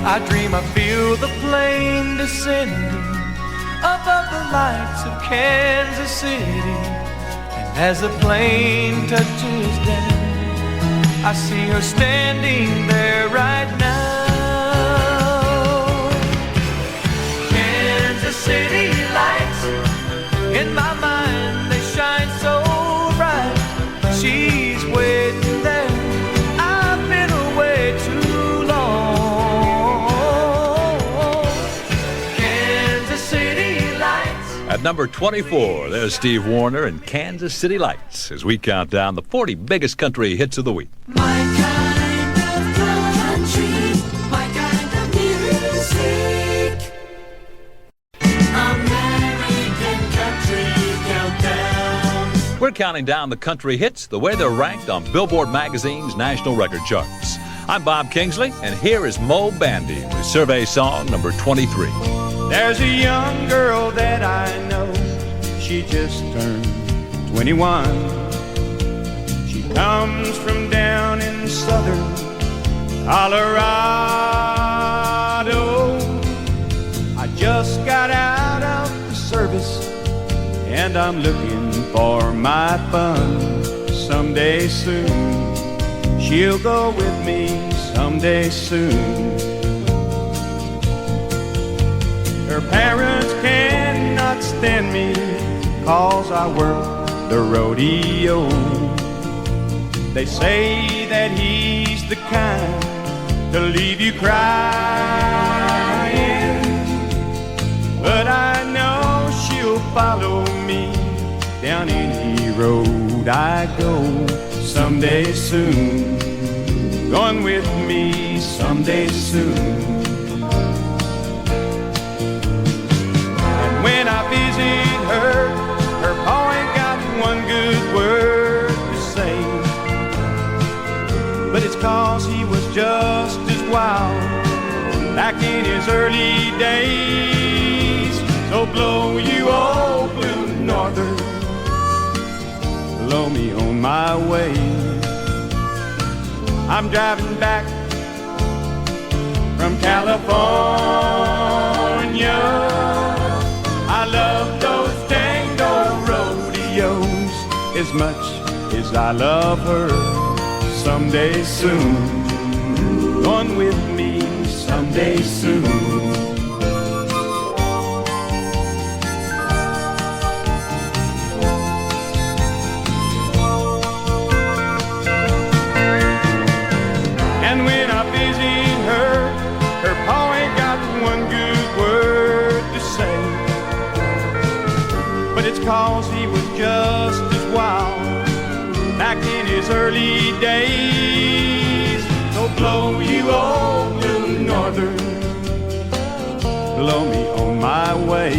I dream I feel the plane descending above the lights of Kansas City. And as the plane touches down, I see her standing there right now. Kansas City lights in my mind, they shine so bright. She's waiting there, I've been away too long. Kansas City lights. At number 24, there's Steve Wariner and Kansas City Lights as we count down the 40 biggest country hits of the week. My kind of country, my kind of music. American Country Countdown. We're counting down the country hits the way they're ranked on Billboard Magazine's national record charts. I'm Bob Kingsley, and here is Mo Bandy with survey song number 23. There's a young girl that I know, she just turned 21. She comes from down in southern Colorado. I just got out of the service and I'm looking for my fun. Someday soon she'll go with me, someday soon. Her parents cannot stand me 'cause I work the rodeo. They say that he's the kind to leave you crying, but I know she'll follow me down any road I go. Someday soon, going with me someday soon. When I visit her, her pa ain't got one good word to say, but it's 'cause he was just as wild back in his early days. So blow you old blue northern, blow me on my way. I'm driving back from California. I love those tango rodeos as much as I love her. Someday soon, going with me someday soon. And when I visit her, her pa ain't got one good word to say, but it's 'cause he was just as wild back in his early days. blow, you old blue northern, blow me on my way.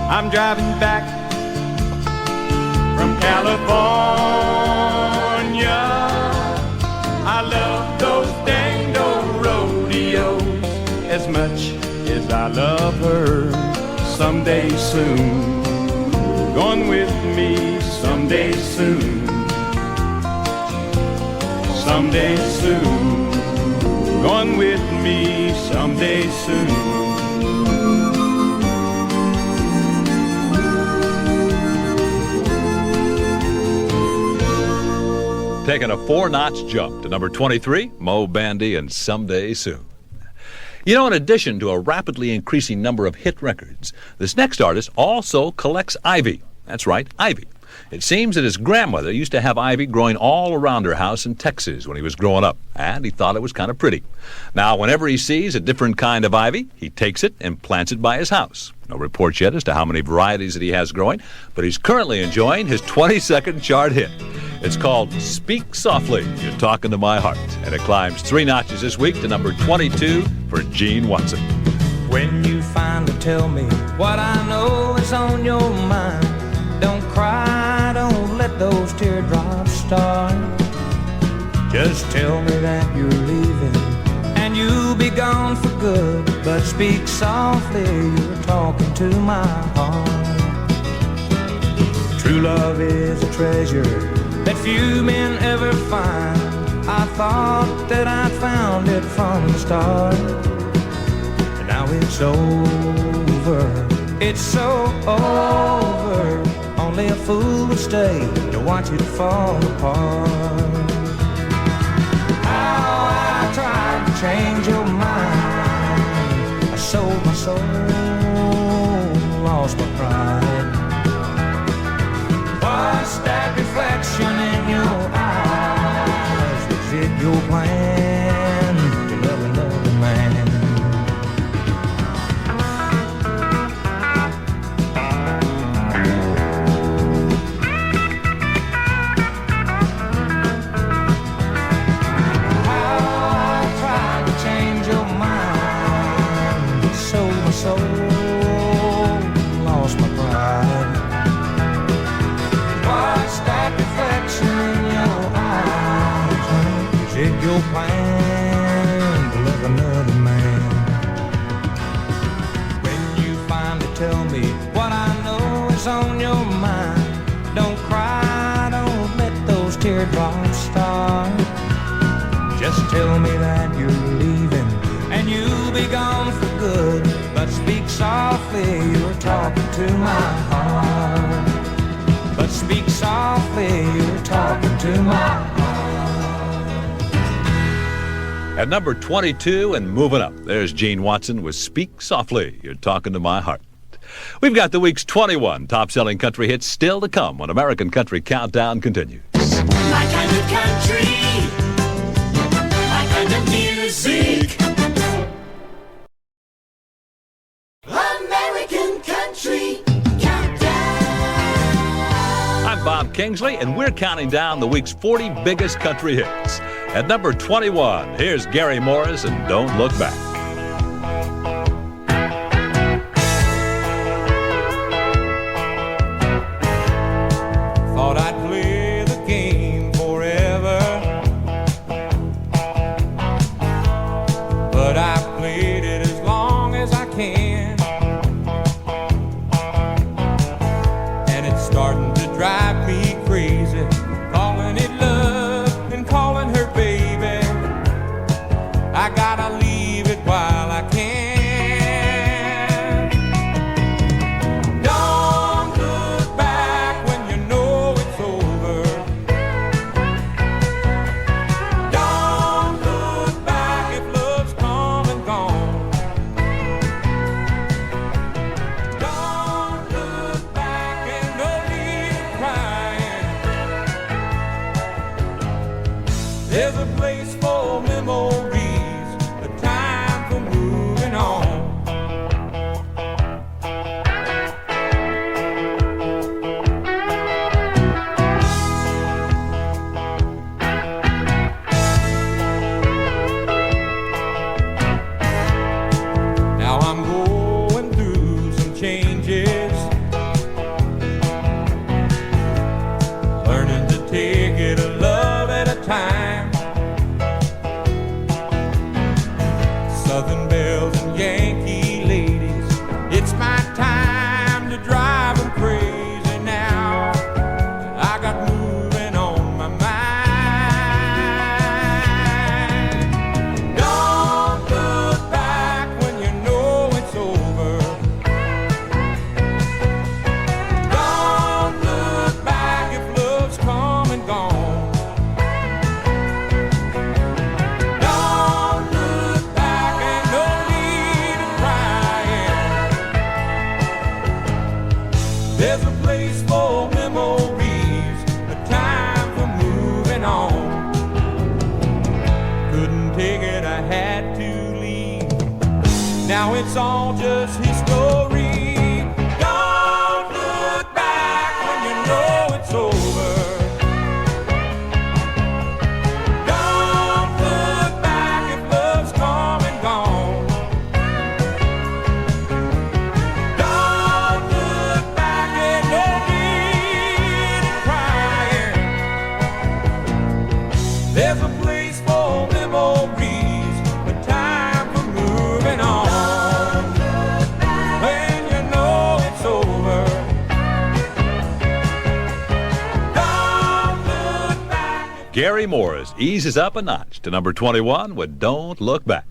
I'm driving back from California. I love those dang old rodeos as much as I love her. Someday soon, going with me someday soon. Someday soon, going with me someday soon. Taking a 4-notch jump to number 23, Mo Bandy and Someday Soon. You know, in addition to a rapidly increasing number of hit records, this next artist also collects ivy. That's right, ivy. It seems that his grandmother used to have ivy growing all around her house in Texas when he was growing up, and he thought it was kind of pretty. Now, whenever he sees a different kind of ivy, he takes it and plants it by his house. No reports yet as to how many varieties that he has growing, but he's currently enjoying his 22nd chart hit. It's called Speak Softly, You're Talking to My Heart, and it climbs 3 notches this week to number 22 for Gene Watson. When you finally tell me what I know is on your mind, don't cry, don't let those teardrops start. Just tell me that you're leaving and you'll be gone for good. But speak softly, you're talking to my heart. True love is a treasure that few men ever find. I thought that I'd found it from the start, and now it's over. It's so over. Only a fool would stay to watch it fall apart. How I tried to change your mind. I sold my soul, lost my pride. What's that reflection in your eyes? Is it your plan to love another man? Lost my pride. What's that reflection in your eyes? Is it your plan to love another man? When you finally tell me what I know is on your mind, don't cry, don't let those teardrops start. Just tell me that you're leaving and you'll be gone for good. But speak softly, you're talking to my heart. But speak softly, you're talking to my heart. At number 22 and moving up, there's Gene Watson with Speak Softly, You're Talking to My Heart. We've got the week's 21 top-selling country hits still to come when American Country Countdown continues. My kind of country, my kind of music. American Country Countdown. I'm Bob Kingsley, and we're counting down the week's 40 biggest country hits. At number 21, here's Gary Morris and Don't Look Back. Thought I'd play the game forever, but I played it as long as I can. And it's starting to drive me crazy, calling it love and calling her baby. I gotta leave it while I can. Don't look back when you know it's over. Don't look back if love's come and gone. Don't look back and believe crying. There's a place for memories, a time for moving on. Now it's all just history. Don't look back when you know it's over. Don't look back if love's come and gone. Don't look back and no need in crying. There's a place for memories, but time for moving on. When you know it's over. Don't look back. Gary Morris eases up a notch to number 21 with Don't Look Back.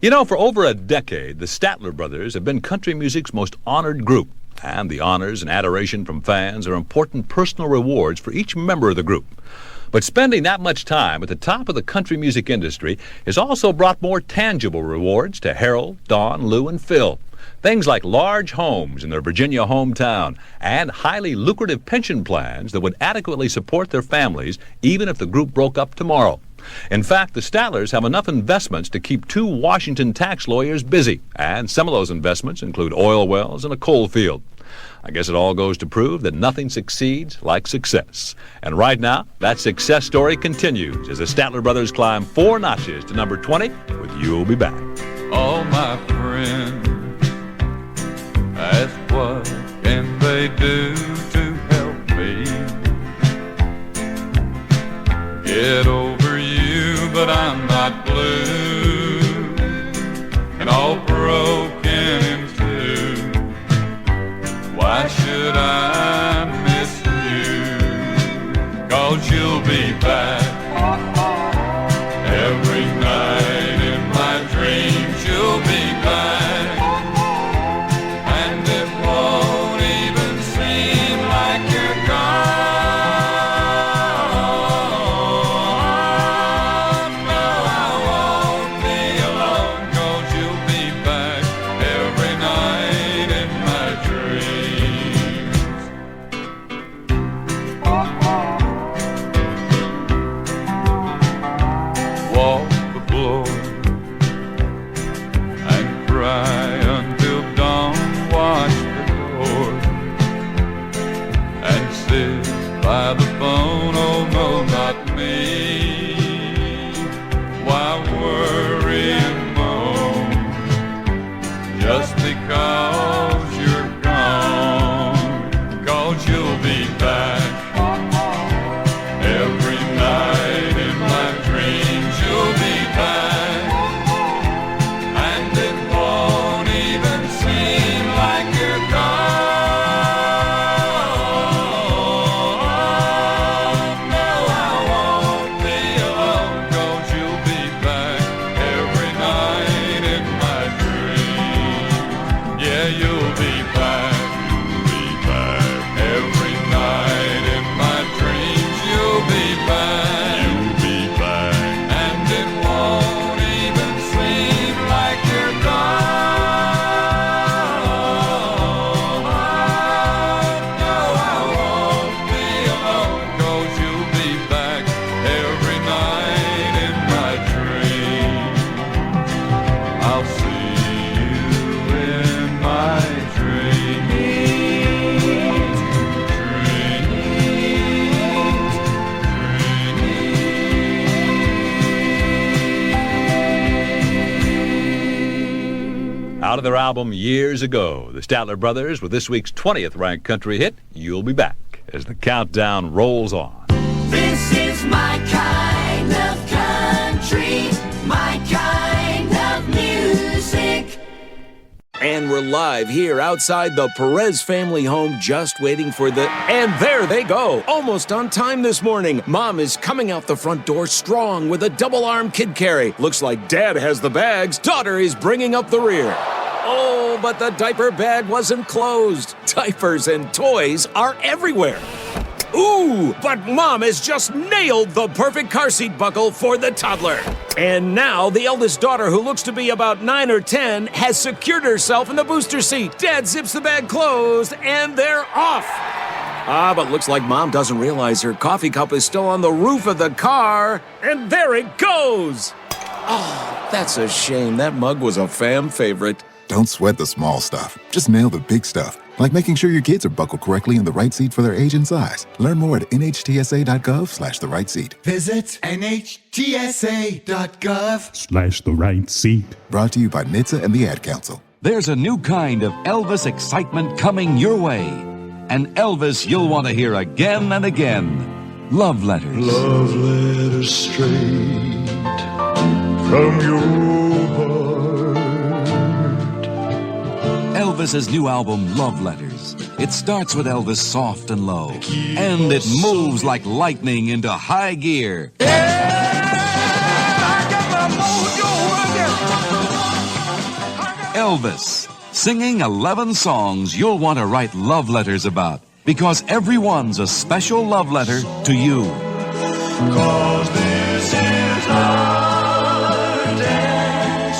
You know, for over a decade, the Statler Brothers have been country music's most honored group, and the honors and adoration from fans are important personal rewards for each member of the group. But spending that much time at the top of the country music industry has also brought more tangible rewards to Harold, Don, Lou, and Phil. Things like large homes in their Virginia hometown and highly lucrative pension plans that would adequately support their families even if the group broke up tomorrow. In fact, the Statlers have enough investments to keep 2 Washington tax lawyers busy, and some of those investments include oil wells and a coal field. I guess it all goes to prove that nothing succeeds like success. And right now, that success story continues as the Statler Brothers climb 4 notches to number 20 with You'll Be Back. All my friends ask what can they do to help me get over you, but I'm not blue and all broken in two. Why should I miss you? 'Cause you'll be back every night in my dreams. You'll be back. And it won't even seem like you're gone. No, I won't be alone, 'cause you'll be back every night in my dreams. Walk the floor and cry until dawn. Watch the door and sit by the phone. Oh no, not me. Why worry and moan just because you're gone? 'Cause you'll be back every night in my dreams. You'll be back. And it won't even seem like you're gone. No, I won't be alone, 'cause you'll be back every night in my dreams. Yeah, you'll be back. You'll be back every night in my dreams. You'll be back. You'll be back. And it won't even seem like you're gone. No, I won't be alone, 'cause you'll be back every night in my dreams. I'll see you in my dreams. Out of their album Years Ago, the Statler Brothers with this week's 20th ranked country hit, You'll Be Back, as the countdown rolls on. This is my kind of country, my kind of music. And we're live here outside the Perez family home, just waiting for the... And there they go! Almost on time this morning. Mom is coming out the front door strong with a double-arm kid carry. Looks like Dad has the bags. Daughter is bringing up the rear. Oh, but the diaper bag wasn't closed. Diapers and toys are everywhere. Ooh, but Mom has just nailed the perfect car seat buckle for the toddler. And now the eldest daughter, who looks to be about 9 or 10, has secured herself in the booster seat. Dad zips the bag closed, and they're off. But looks like Mom doesn't realize her coffee cup is still on the roof of the car. And there it goes. Oh, that's a shame. That mug was a fam favorite. Don't sweat the small stuff. Just nail the big stuff, like making sure your kids are buckled correctly in the right seat for their age and size. Learn more at nhtsa.gov/the right seat. Visit nhtsa.gov/the right seat. Brought to you by NHTSA and the Ad Council. There's a new kind of Elvis excitement coming your way. An Elvis you'll want to hear again and again. Love Letters. Love letters straight from your heart. Elvis's new album, Love Letters. It starts with Elvis soft and low, and it moves like lightning into high gear. Elvis, singing 11 songs you'll want to write love letters about, because every one's a special love letter to you. 'Cause this is our dance,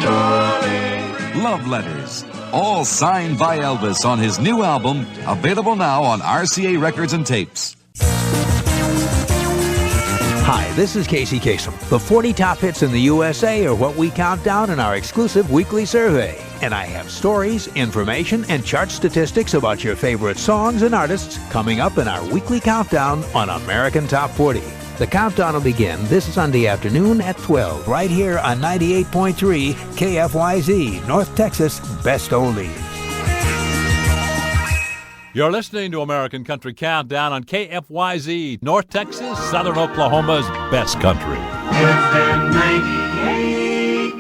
darling. Love Letters, all signed by Elvis on his new album, available now on RCA Records and Tapes. Hi, this is Casey Kasem. The 40 top hits in the USA are what we count down in our exclusive weekly survey. And I have stories, information, and chart statistics about your favorite songs and artists coming up in our weekly countdown on American Top 40. The countdown will begin this Sunday afternoon at 12, right here on 98.3 KFYZ, North Texas Best Oldies. You're listening to American Country Countdown on KFYZ, North Texas, Southern Oklahoma's best country. FM 98,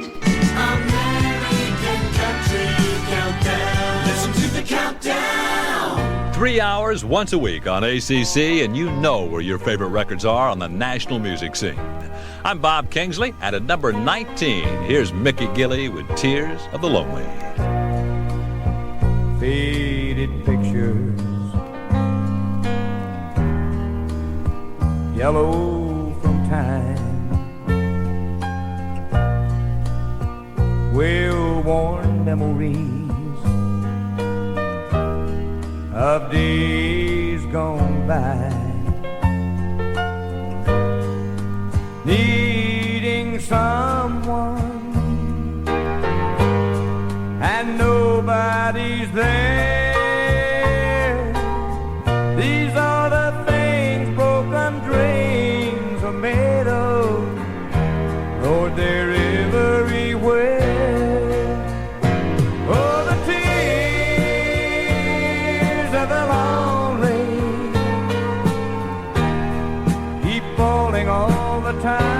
American Country Countdown. Listen to the countdown. 3 hours once a week on ACC, and you know where your favorite records are on the national music scene. I'm Bob Kingsley, and at number 19, here's Mickey Gilley with Tears of the Lonely. Faded pictures, yellow from time, well-worn memories of days gone by, needing someone and nobody's there. These are the things broken dreams are made of. Lord, they're everywhere. Oh, the tears of the lonely keep falling all the time.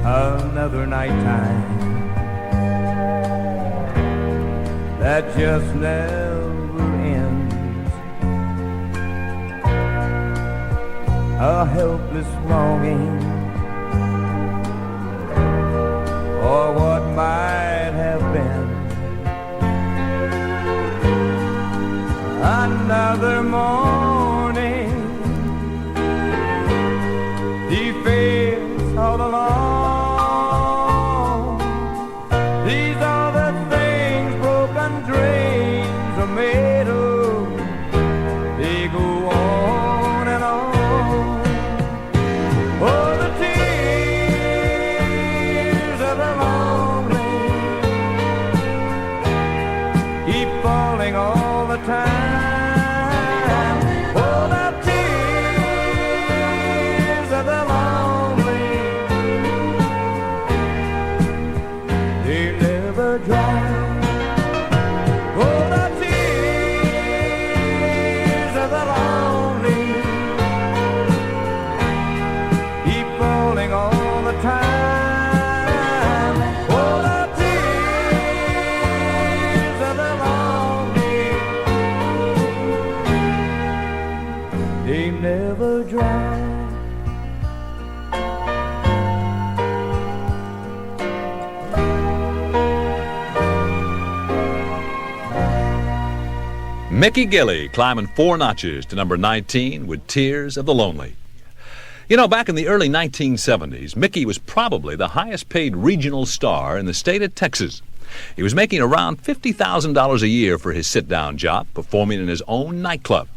Another nighttime that just never ends, a helpless longing for what might have been. Another morning he fails all alone. Mickey Gilley climbing 4 notches to number 19 with Tears of the Lonely. You know, back in the early 1970s, Mickey was probably the highest paid regional star in the state of Texas. He was making around $50,000 a year for his sit-down job, performing in his own nightclub.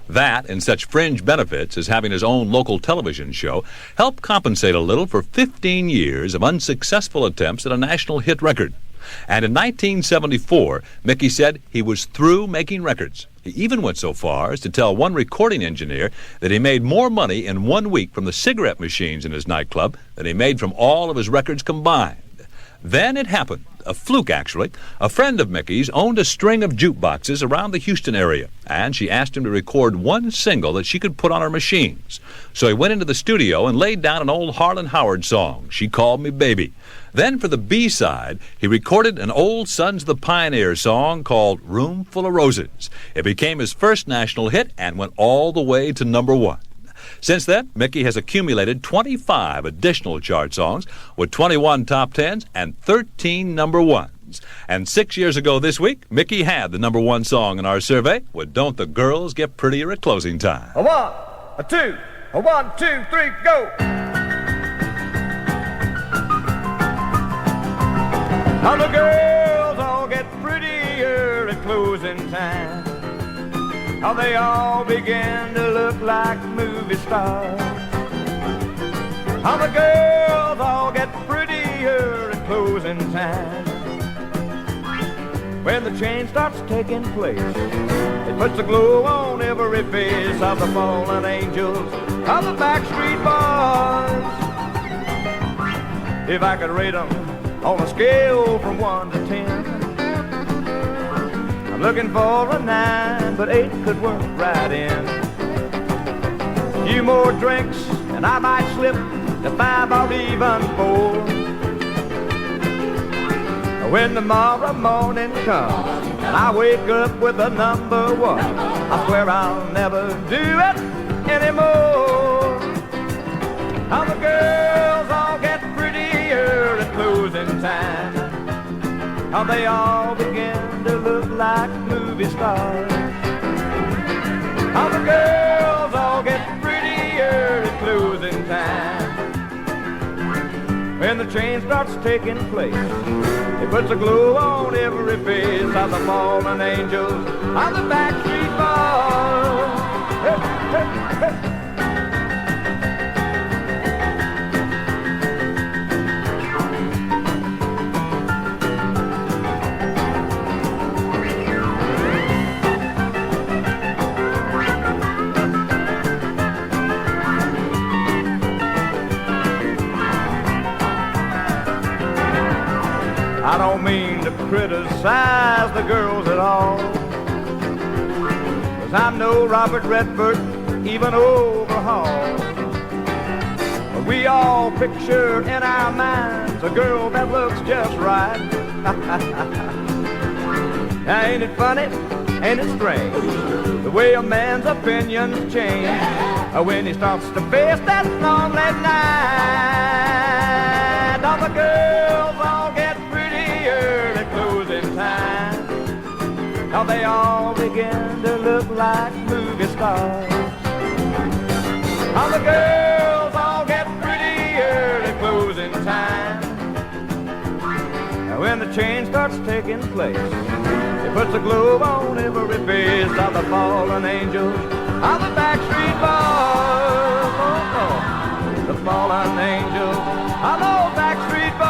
That, and such fringe benefits as having his own local television show, helped compensate a little for 15 years of unsuccessful attempts at a national hit record. And in 1974, Mickey said he was through making records. He even went so far as to tell one recording engineer that he made more money in 1 week from the cigarette machines in his nightclub than he made from all of his records combined. Then it happened. A fluke, actually. A friend of Mickey's owned a string of jukeboxes around the Houston area, and she asked him to record one single that she could put on her machines. So he went into the studio and laid down an old Harlan Howard song, She Called Me Baby. Then for the B-side, he recorded an old Sons of the Pioneer song called Room Full of Roses. It became his first national hit and went all the way to number 1. Since then, Mickey has accumulated 25 additional chart songs with 21 top 10s and 13 number 1s. And 6 years ago this week, Mickey had the number 1 song in our survey with Don't the Girls Get Prettier at Closing Time. A 1, a 2, a 1, 2, 3, go! Now the girls all get prettier at closing time. How they all begin to look like movie stars. How the girls all get prettier at closing time. When the change starts taking place, it puts a glow on every face of the fallen angels of the backstreet boys. If I could rate them on a scale from 1 to 10, I'm looking for a 9, but 8 could work right in. A few more drinks and I might slip to 5 or even 4. When tomorrow morning comes and I wake up with a number 1, I swear I'll never do it anymore. How the girls all get prettier at closing time. How they all begin to look like movie stars. How the girls all get prettier at closing time. When the change starts taking place, it puts a glow on every face of the fallen angels of the backstreet boys. Hey, hey, hey. I don't mean to criticize the girls at all, 'cause I'm no Robert Redford, even Overhaul. But we all picture in our minds a girl that looks just right. Now ain't it funny, ain't it strange, the way a man's opinions change when he starts to face that lonely night. All the girls all get at closing time. How they all begin to look like movie stars. How the girls all get prettier at closing time. And when the change starts taking place, it puts a glow on every face of the fallen angels of the backstreet boys. Oh, oh. The fallen angels of those backstreet boys.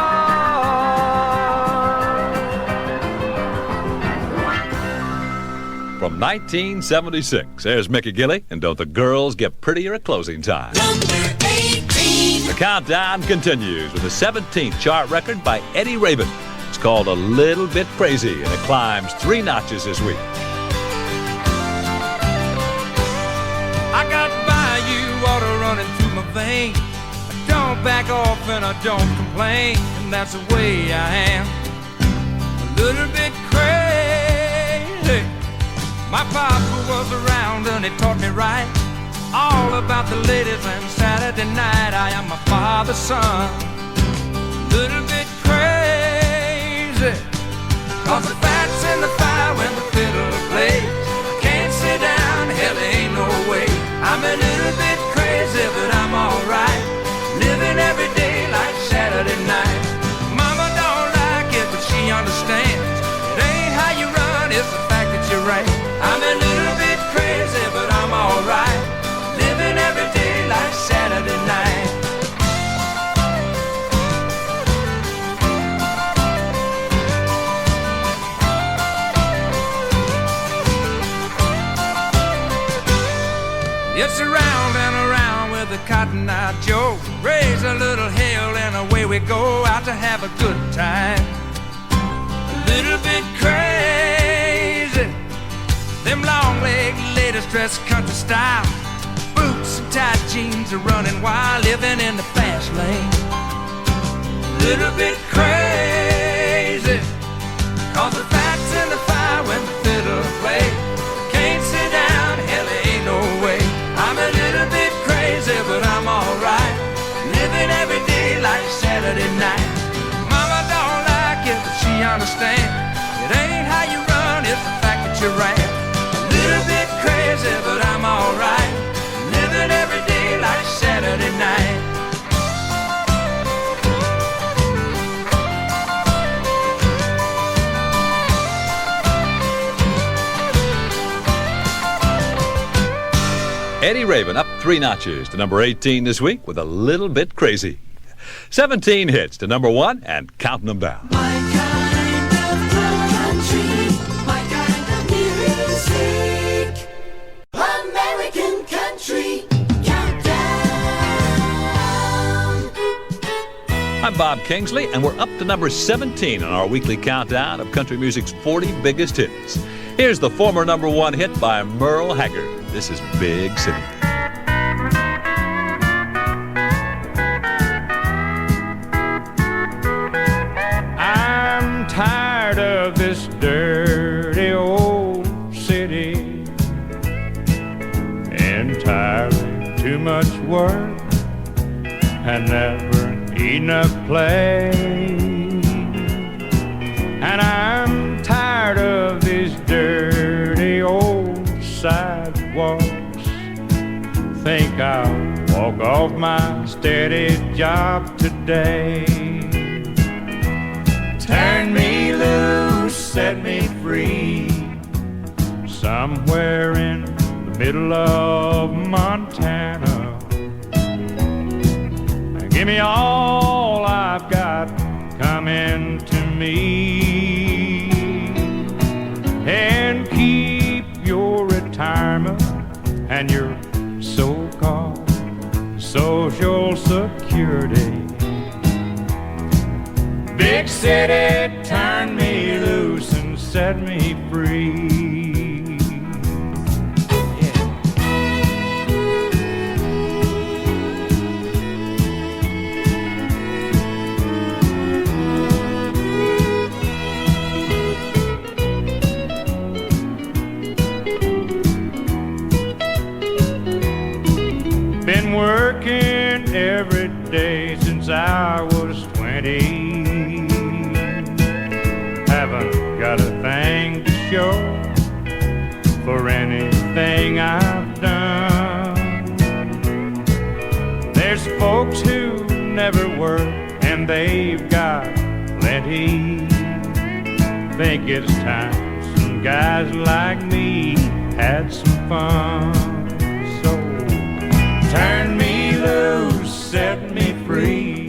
From 1976, there's Mickey Gilley, and Don't the Girls Get Prettier at Closing Time. Number 18. The countdown continues with the 17th chart record by Eddie Rabin. It's called A Little Bit Crazy, and it climbs 3 notches this week. I got bayou water running through my veins. I don't back off and I don't complain, and that's the way I am. A little bit crazy. My papa was around and he taught me right, all about the ladies and Saturday night. I am my father's son, little bit crazy, 'cause the fat's in the fire when the fiddle plays. I It's around and around with the Cotton Eye Joe. Raise a little hell and away we go out to have a good time. A little bit crazy. Them long leg ladies dress country style. Boots and tight jeans are running wild, living in the fast lane. A little bit crazy. Cause the facts in the fire when the fiddle play. Can't sit down, hell there ain't no way. I'm a little bit crazy, but I'm alright. Living every day like Saturday night. Mama don't like it, but she understands. It ain't how you run, it's the fact that you ran. A little bit crazy, but I'm alright. Living every day like Saturday night. Eddie Raven up 3 notches to number 18 this week with A Little Bit Crazy. 17 hits to number 1 and counting them down. My kind of country, my kind of music. American Country Countdown. I'm Bob Kingsley, and we're up to number 17 on our weekly countdown of country music's 40 biggest hits. Here's the former number 1 hit by Merle Haggard. This is Big City. I'm tired of this dirty old city. Entirely too much work and never enough play. And I'm tired of these dirty old sidewalks. Think I'll walk off my steady job today. Turn me loose, set me free, somewhere in the middle of Montana. Give me all I've got coming to me, and keep your retirement and your so-called Social Security. Big city, turn me loose and set me free. Been working every day since I was 20. Haven't got a thing to show for anything I've done. There's folks who never work and they've got plenty. Think it's time some guys like me had some fun. Turn me loose, set me free,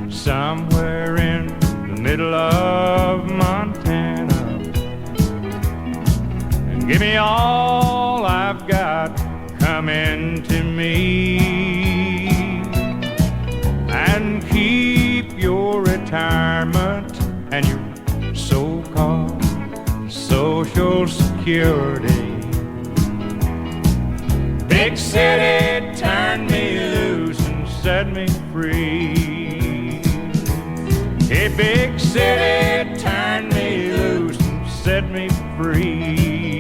somewhere in the middle of Montana. And give me all I've got coming to me, and keep your retirement and your so-called Social Security. Big city, turn me loose and set me free. Hey, big city, turn me loose and set me free.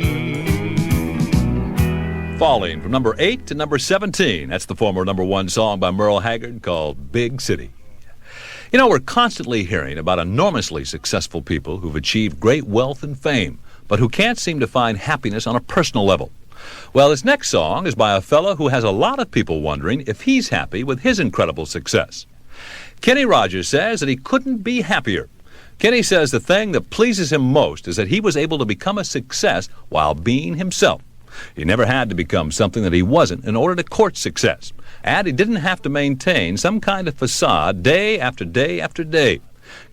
Falling from number 8 to number 17. That's the former number 1 song by Merle Haggard called Big City. You know, we're constantly hearing about enormously successful people who've achieved great wealth and fame, but who can't seem to find happiness on a personal level. Well, this next song is by a fellow who has a lot of people wondering if he's happy with his incredible success. Kenny Rogers says that he couldn't be happier. Kenny says the thing that pleases him most is that he was able to become a success while being himself. He never had to become something that he wasn't in order to court success. And he didn't have to maintain some kind of facade day after day after day.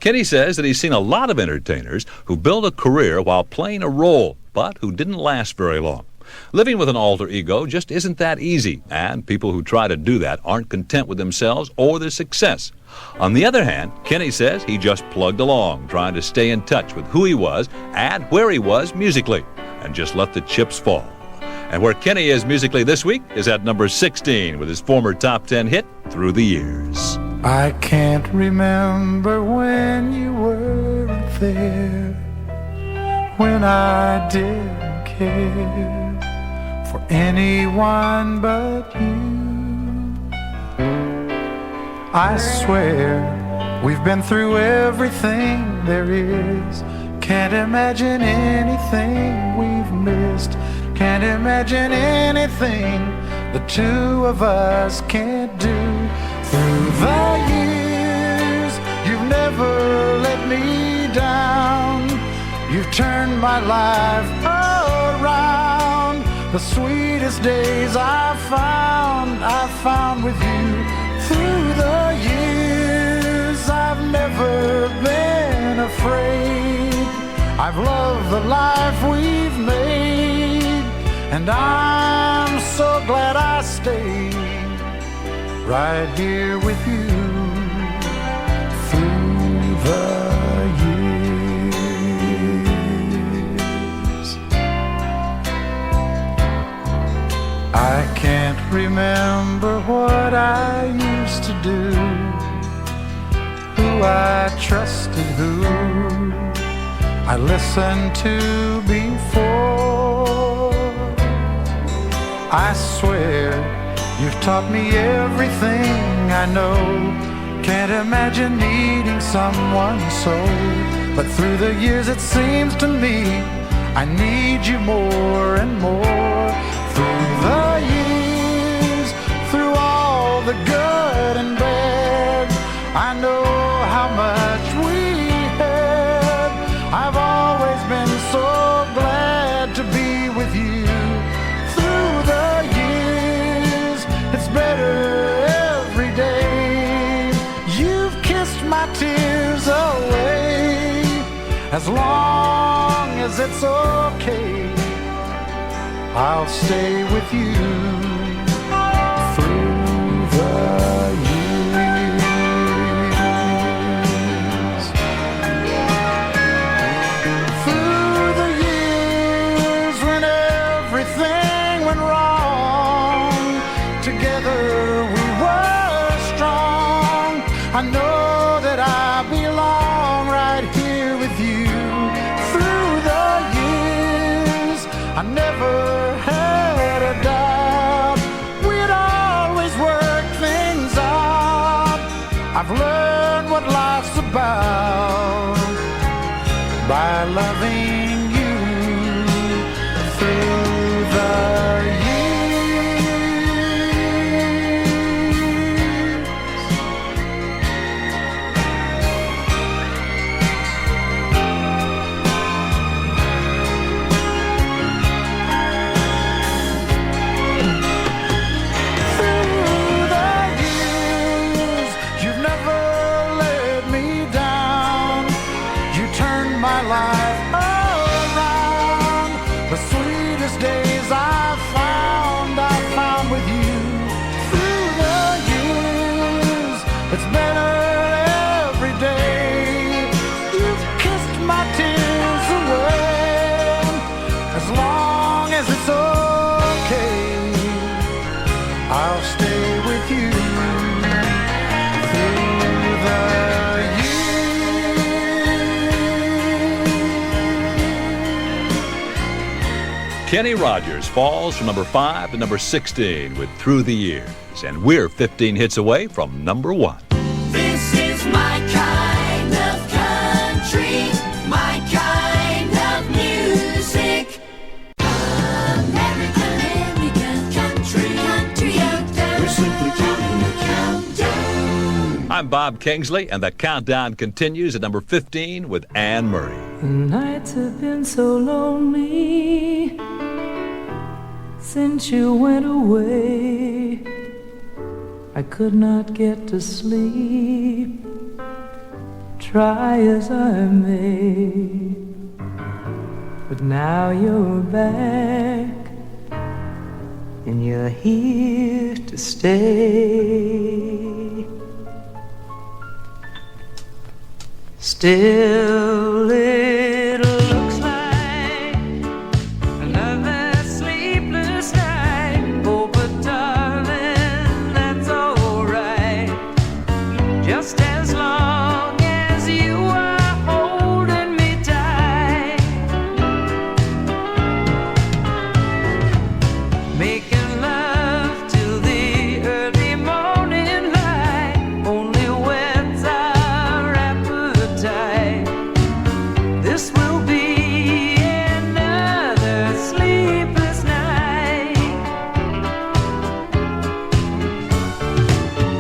Kenny says that he's seen a lot of entertainers who build a career while playing a role, but who didn't last very long. Living with an alter ego just isn't that easy, and people who try to do that aren't content with themselves or their success. On the other hand, Kenny says he just plugged along, trying to stay in touch with who he was and where he was musically, and just let the chips fall. And where Kenny is musically this week is at number 16 with his former top 10 hit, Through the Years. I can't remember when you weren't there, when I didn't care for anyone but you. I swear we've been through everything there is. Can't imagine anything we've missed. Can't imagine anything the two of us can't do. Through the years, you've never let me down. You've turned my life around. The sweetest days I found with you. Through the years, I've never been afraid. I've loved the life we've made, and I'm so glad I stayed right here with you through the years. I can't remember what I used to do, who I trusted, who I listened to before. I swear you've taught me everything I know. Can't imagine needing someone so. But through the years it seems to me I need you more and more. Through the years, through all the good and bad, I know how much we had. I've always been so glad to be with you. Through the years, it's better every day. You've kissed my tears away. As long as it's okay, I'll stay with you through the years. Through the years when everything went wrong, together we were strong. I know that I belong right here with you. Through the years, I never had a doubt we'd always work things out. I've learned what life's about by loving you through the years. I'll stay with you through the years. Kenny Rogers falls from number 5 to number 16 with Through the Years. And we're 15 hits away from number 1. This is my kind of country, my kind of music. American country countdown. We're simply counting the countdown. I'm Bob Kingsley, and the countdown continues at number 15 with Anne Murray. The nights have been so lonely since you went away. I could not get to sleep, try as I may. But now you're back, and you're here to stay. Still it looks like another sleepless night. Oh, but darling, that's alright. Just as long as you are holding me tight. Making love till the early morning light only whets our appetite. This will be another sleepless night.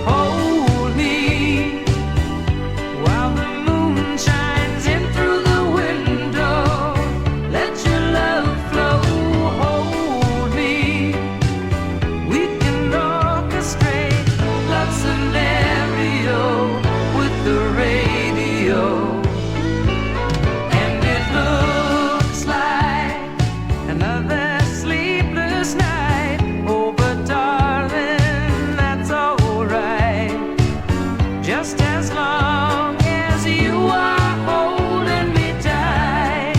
Hold me while the moon shines in through the window. Let your love flow. Hold me. We can orchestrate love scenario with the radio. And it looks like another sleepless night. Oh, but darling, that's alright. Just as long as you are holding me tight.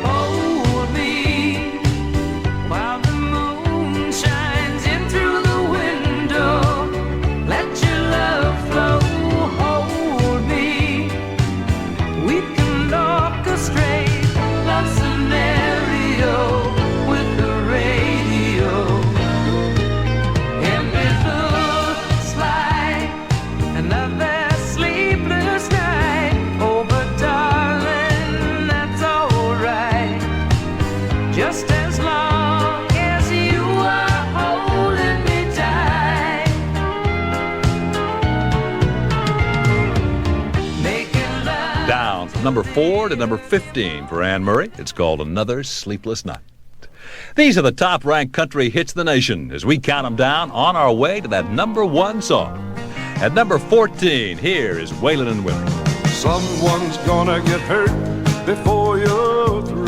Hold me while the moon shines in through the window. Let your love flow. Hold me. We can orchestrate love scenario with the radio. And it looks like another sleepless night. Oh, but darling, that's alright. Just as long as you are holding me tight. Making love. Down from number 4 to number 15 for Anne Murray. It's called Another Sleepless Night. These are the top-ranked country hits of the nation as we count them down on our way to that number 1 song. At number 14, here is Waylon and Willie. Someone's gonna get hurt before you're through.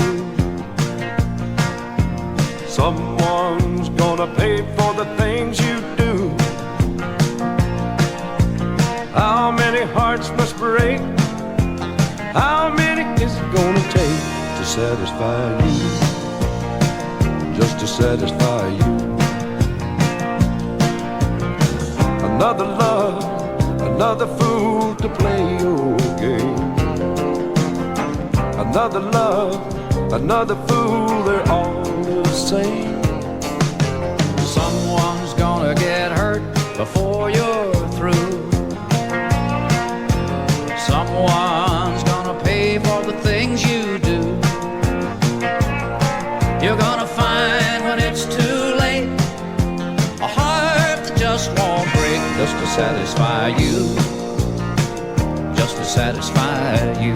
Someone's gonna pay for the things you do. How many hearts must break? How many is it gonna take to satisfy you? Just to satisfy you. Another love, another fool to play your game. Another love, another fool, they're all the same. Someone's gonna get hurt before you're through. Someone's gonna pay for the things you do. You're gonna find when it's too late a heart that just won't break. Just to satisfy you. Just to satisfy you.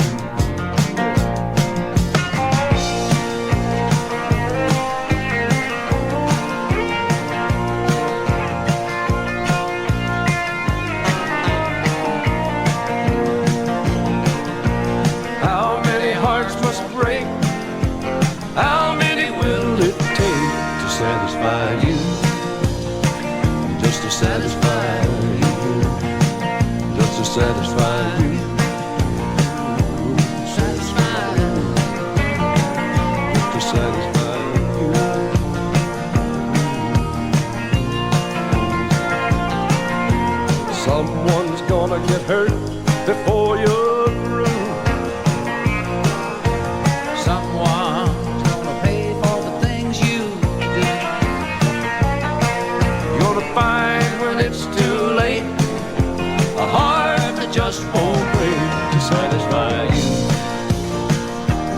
How many hearts must break? How many will it take to satisfy you? Just to satisfy you. Just to satisfy you. Satisfy you. Just to satisfy you. Someone's gonna get hurt before you're through. Someone's gonna pay for the things you do. You're gonna find when it's too late a heart that just won't break to satisfy you.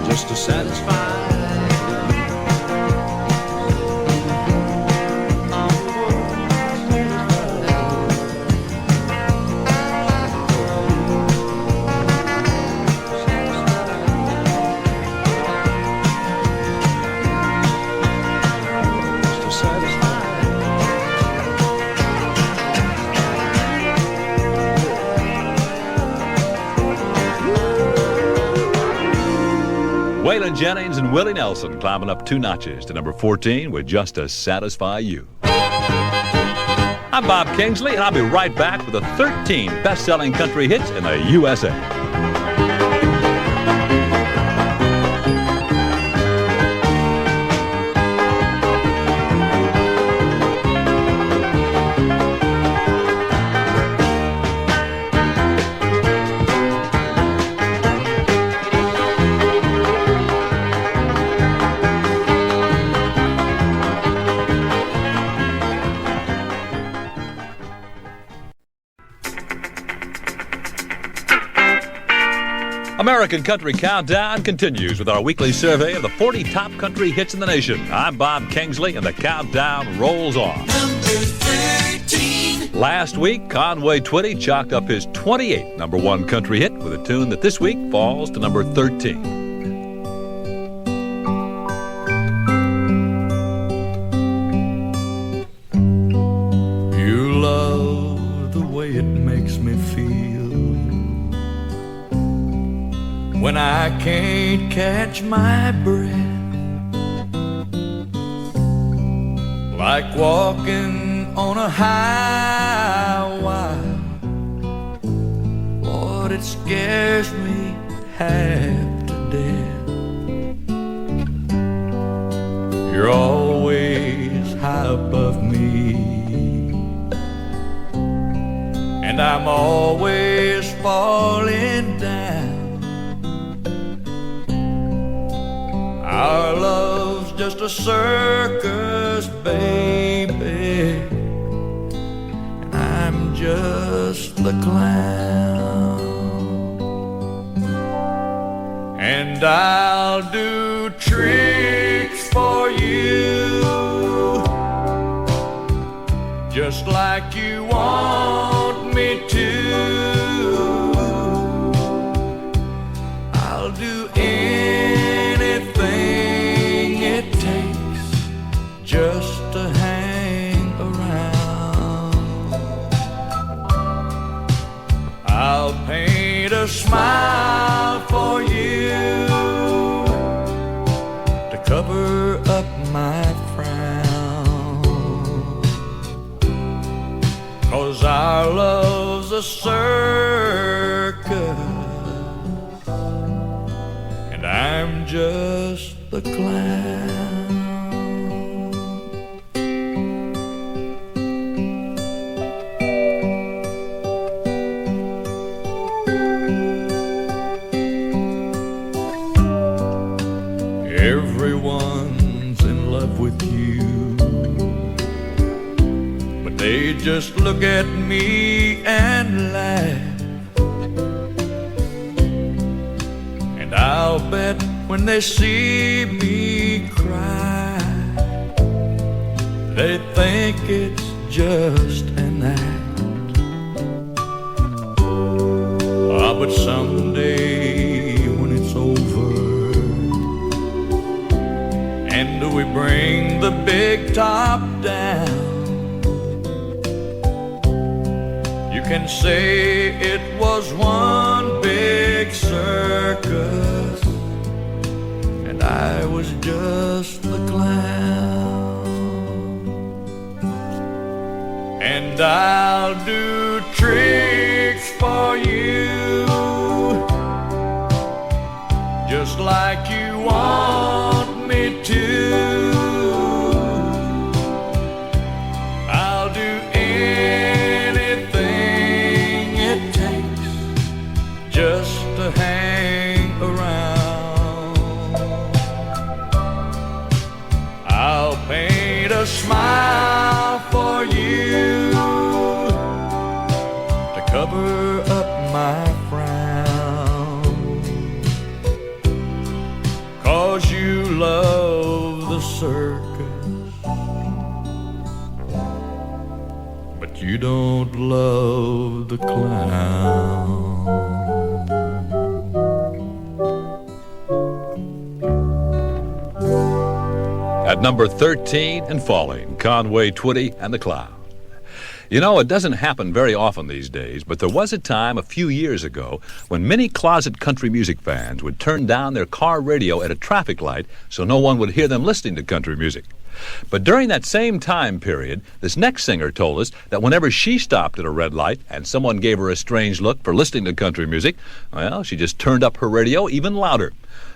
Just to satisfy you. Waylon Jennings and Willie Nelson climbing up 2 notches to number 14 with Just to Satisfy You. I'm Bob Kingsley, and I'll be right back with the 13 best-selling country hits in the USA. American Country Countdown continues with our weekly survey of the 40 top country hits in the nation. I'm Bob Kingsley, and the countdown rolls on. Number 13. Last week, Conway Twitty chalked up his 28th number 1 country hit with a tune that this week falls to number 13. You love the way it makes me feel when I can't catch my breath, like walking on a high wire. Lord, it scares me half to death. You're always high above me, and I'm always falling down. Our love's just a circus, baby, and I'm just the clown. And I'll do tricks for you, just like you want me to. I'll do anything it takes just to hang around. I'll paint a smile for you to cover up my frown, 'cause our love's a circus, and I'm just the clown. Everyone's in love with you, but they just look at me and laugh. And I'll bet when they see me cry, they think it's just an act. Ah, but someday when it's over and we bring the big top down, you can say it was one big circus, and I was just the clown. And I'll do tricks for you, just like you want me to. I'll do anything it takes just to hang around. I'll paint a smile for you to cover up my frown, 'cause you love the circus, but you don't love the clown. At number 13 and falling, Conway Twitty and the Clown. You know, it doesn't happen very often these days, but there was a time a few years ago when many closet country music fans would turn down their car radio at a traffic light so no one would hear them listening to country music. But during that same time period, this next singer told us that whenever she stopped at a red light and someone gave her a strange look for listening to country music, well, she just turned up her radio even louder.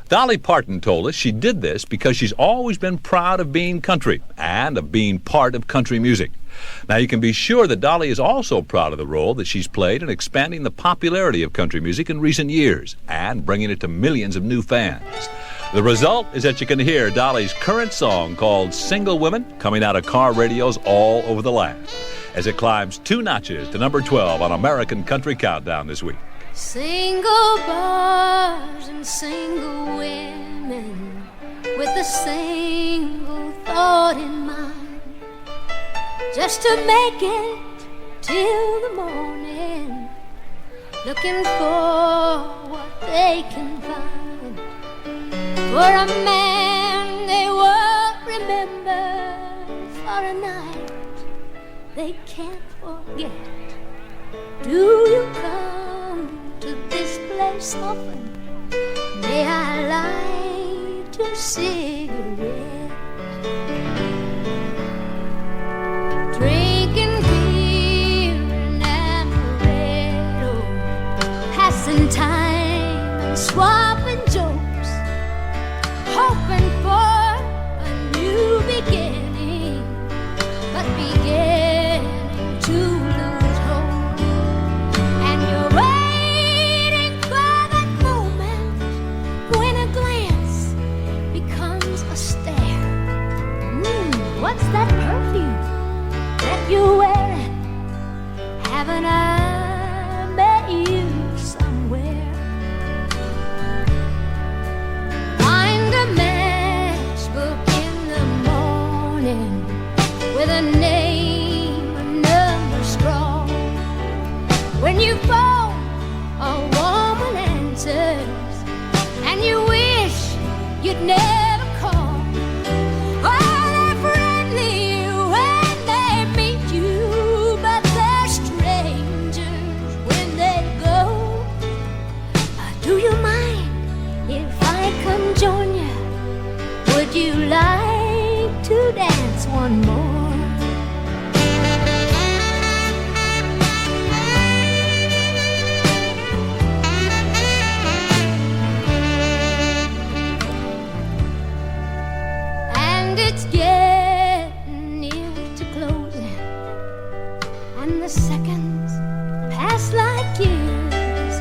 Dolly Parton told us she did this because she's always been proud of being country and of being part of country music. Now, you can be sure that Dolly is also proud of the role that she's played in expanding the popularity of country music in recent years and bringing it to millions of new fans. The result is that you can hear Dolly's current song called Single Women coming out of car radios all over the land as it climbs 2 notches to number 12 on American Country Countdown this week. Single bars and single women with a single thought in mind, just to make it till the morning, looking for what they can find, for a man they won't remember, for a night they can't forget. Do you come to this place often? May I light a cigarette? Drinking beer and amaretto, passing time and swapping jokes, hoping for a new beginning, but beginning to lose hope. And you're waiting for that moment when a glance becomes a stare. What's that perfume that you're wearing? Haven't I met you somewhere? Find a matchbook in the morning with a name, a number scrawled. When you fall, a woman answers, and you wish you'd never call. Oh, they're friendly when they meet you, but they're strangers when they go. Do you mind if I come join you? Would you like to dance one more? And it's getting near to closing, and the seconds pass like years.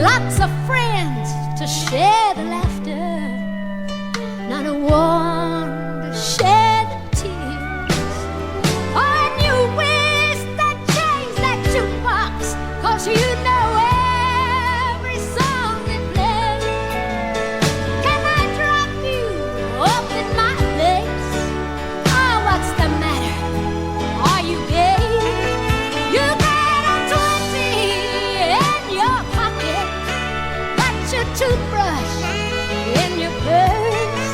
Lots of friends to share the laughter, not a one to share the tears. Oh, and you wish they'd change that jukebox, 'cause you know every song they play. Can I drop you up at my place? Oh, what's the matter? Are you gay? You got a 20 in your pocket, got your toothbrush in your purse.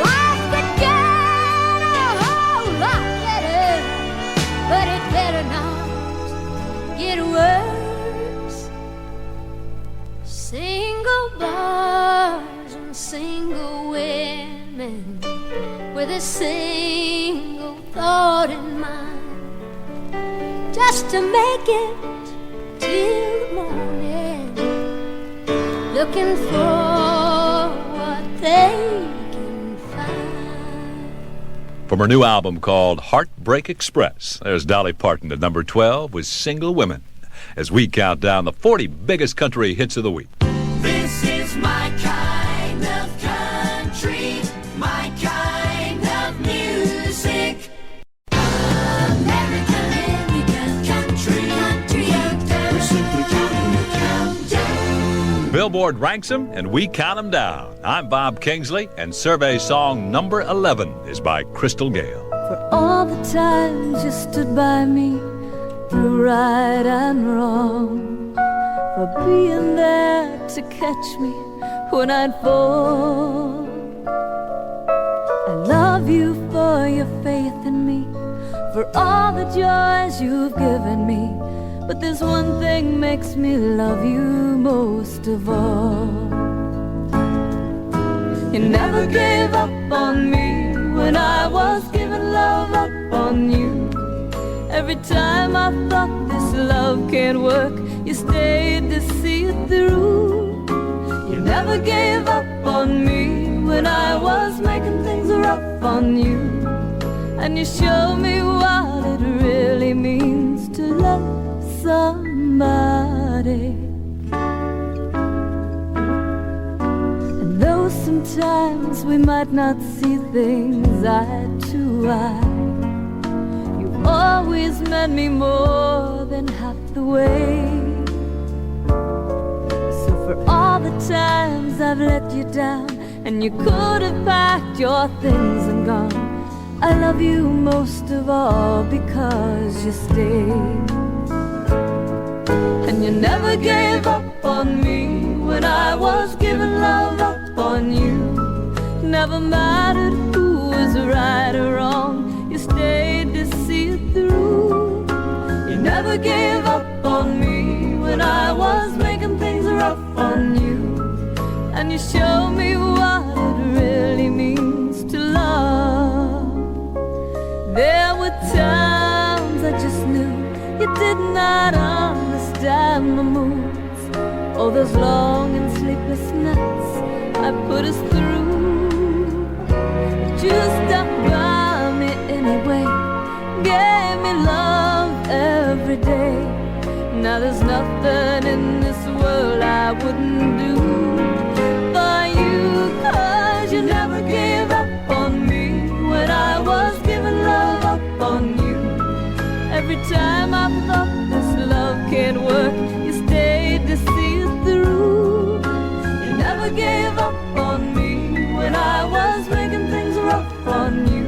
Life could get a whole lot better, but it better not get worse. Single bars and single women with a single thought in mind, just to make it till the morning, looking for what they can find. From her new album called Heartbreak Express, there's Dolly Parton at number 12 with Single Women, as we count down the 40 biggest country hits of the week. This is my kind of country, my kind of music. American country, we're simply counting the countdown. Billboard ranks them, and we count them down. I'm Bob Kingsley, and survey song number 11 is by Crystal Gale. For all the times you stood by me through right and wrong, for being there to catch me when I'd fall. I love you for your faith in me, for all the joys you've given me. But there's one thing makes me love you most of all. You never gave up on me when I was giving love up on you. Every time I thought this love can't work, you stayed to see it through. You never gave up on me when I was making things rough on you. And you showed me what it really means to love somebody. And though sometimes we might not see things eye to eye, you've always meant me more than half the way. So for all the times I've let you down and you could have packed your things and gone, I love you most of all because you stayed. And you never gave up on me when I was giving love up on you. Never mattered who was right or wrong, you stayed to see it through. You never gave up on me when I was making things rough on you. And you showed me what it really means to love. There were times I just knew you did not understand my moods. Oh, those long and sleepless nights I put us through. But you stuck by me anyway, gave me love every day. Now there's nothing in this world I wouldn't do for you, 'cause you never gave up on me when I was giving love up on you. Every time I thought this love can't work, you stayed to see it through. You never gave up on me when I was making things rough on you.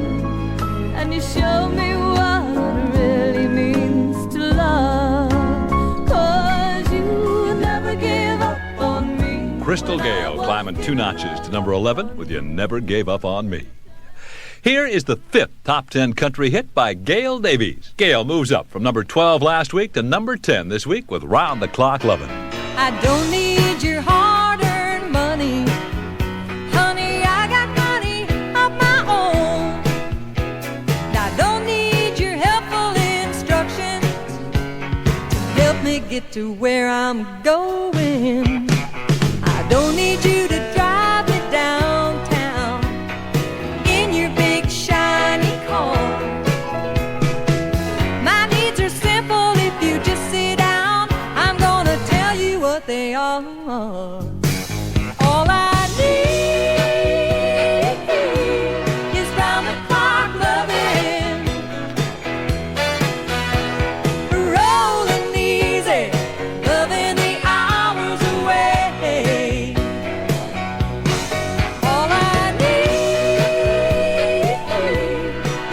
And you showed me what it really means to love, 'cause you never gave up on me. Crystal Gale climbing 2 notches to number 11 with You Never Gave Up on Me. Here is the 5th top 10 country hit by Gail Davies. Gail moves up from number 12 last week to number 10 this week with Round the Clock Lovin'. I don't need your hard-earned money, honey, I got money of my own. I don't need your helpful instructions to help me get to where I'm going. I don't need you to drive me downtown in your big shiny car. My needs are simple, if you just sit down, I'm gonna tell you what they are. All I need is round the clock loving, rolling easy, loving the hours away. All I need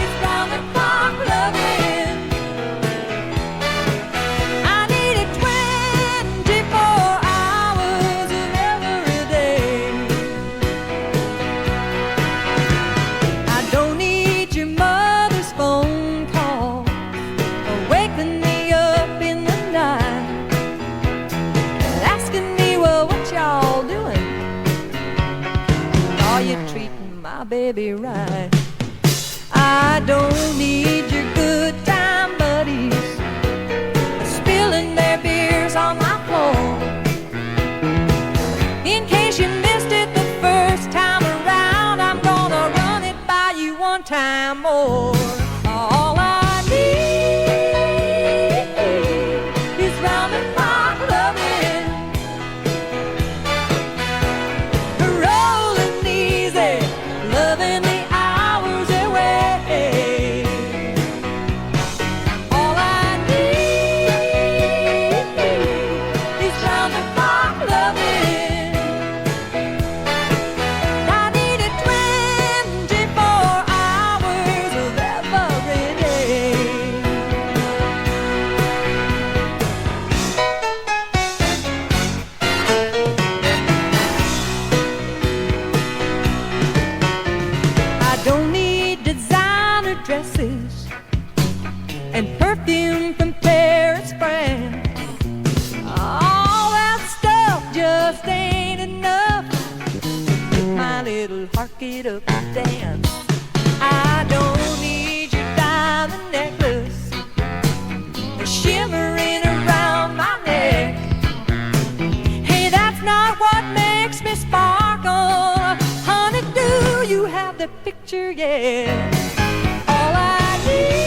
is round the clock loving. I need it 24 hours of every day. I don't need your mother's phone call or waking me up in the night and asking me, well, what y'all doing? Are you treating my baby right? I don't need your good time buddies spilling their beers on my floor. In case you missed it the first time around, I'm gonna run it by you one time more. All I need is round the clock loving, rolling easy, loving the hours away. All I need is round the clock loving. I need it 24 hours of every day. spark it up and dance. I don't need your diamond necklace shimmering around my neck. Hey, that's not what makes me sparkle. Honey, do you have the picture yet? All I need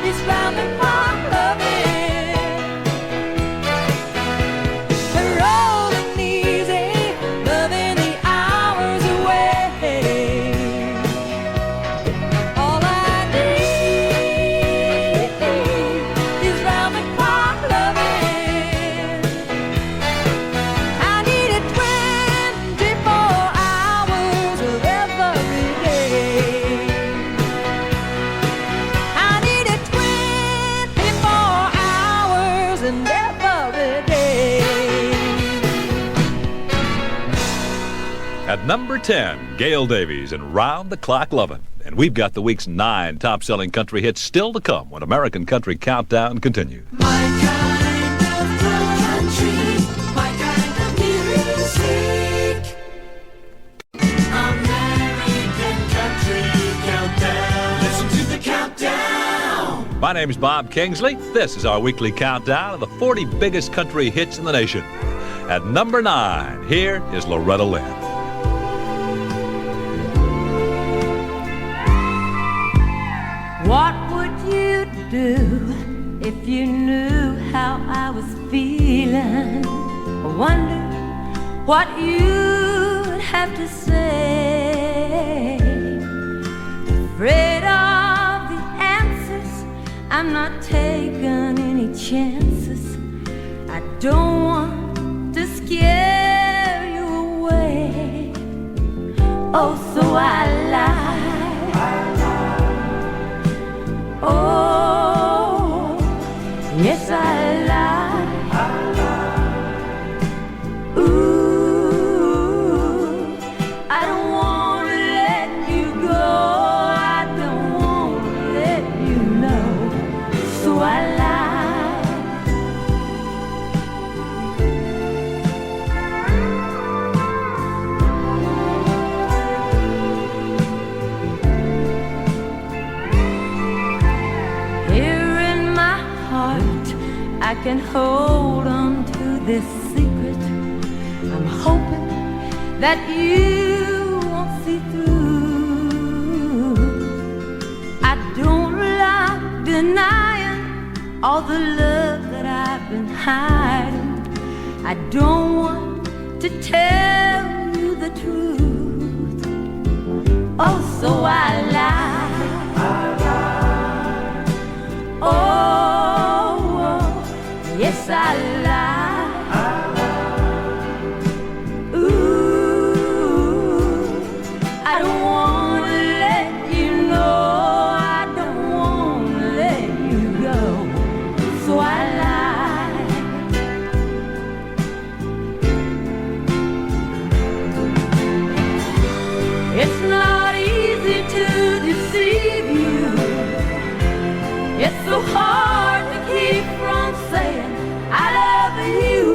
is round the clock loving, rolling easy, loving the hours away. All I need is round the clock loving. I need it 24 hours of every day. I need it 24 hours and every day. At number 10, Gail Davies and Round the Clock Lovin'. And we've got the week's 9 top-selling country hits still to come when American Country Countdown continues. My kind of country, my kind of music. American Country Countdown. Listen to the countdown. My name's Bob Kingsley. This is our weekly countdown of the 40 biggest country hits in the nation. At number 9, here is Loretta Lynn. What would you do if you knew how I was feeling? I wonder what you'd have to say. Afraid of the answers, I'm not taking any chances. I don't want to scare you away. Oh, so I lied. Oh, yes, I lied. Ooh, I don't want to let you go. I don't want to let you know. So I lied. Here in my heart, I can hold on to this secret. I'm hoping that you won't see through. I don't like denying all the love that I've been hiding. I don't want to tell you the truth. Oh, so I lied. Oh, yes, I lied. Ooh, I don't want to let you know. I don't want to let you go. So I lied. It's not easy to deceive you. It's so hard to keep from saying I love you.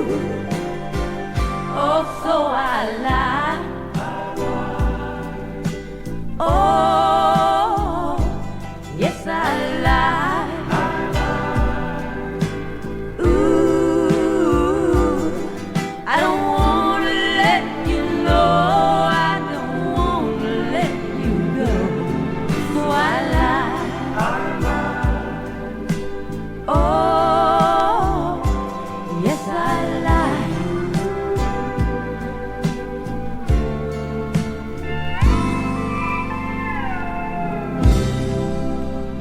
Oh, so I lie. Oh, yes, I lie. Ooh, I don't want to let you know. I don't want to let you go. So I lie. Oh, yes, I lied.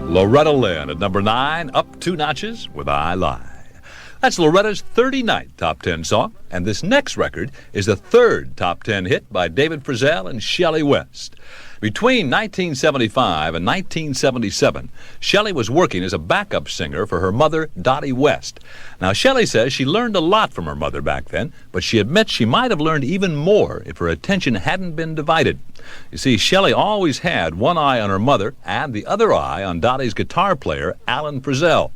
Loretta Lynn at number 9, up 2 notches with I Lie. That's Loretta's 39th top 10 song, and this next record is the 3rd top 10 hit by David Frizzell and Shelley West. Between 1975 and 1977, Shelley was working as a backup singer for her mother, Dottie West. Now, Shelley says she learned a lot from her mother back then, but she admits she might have learned even more if her attention hadn't been divided. You see, Shelley always had one eye on her mother and the other eye on Dottie's guitar player, Alan Frizzell.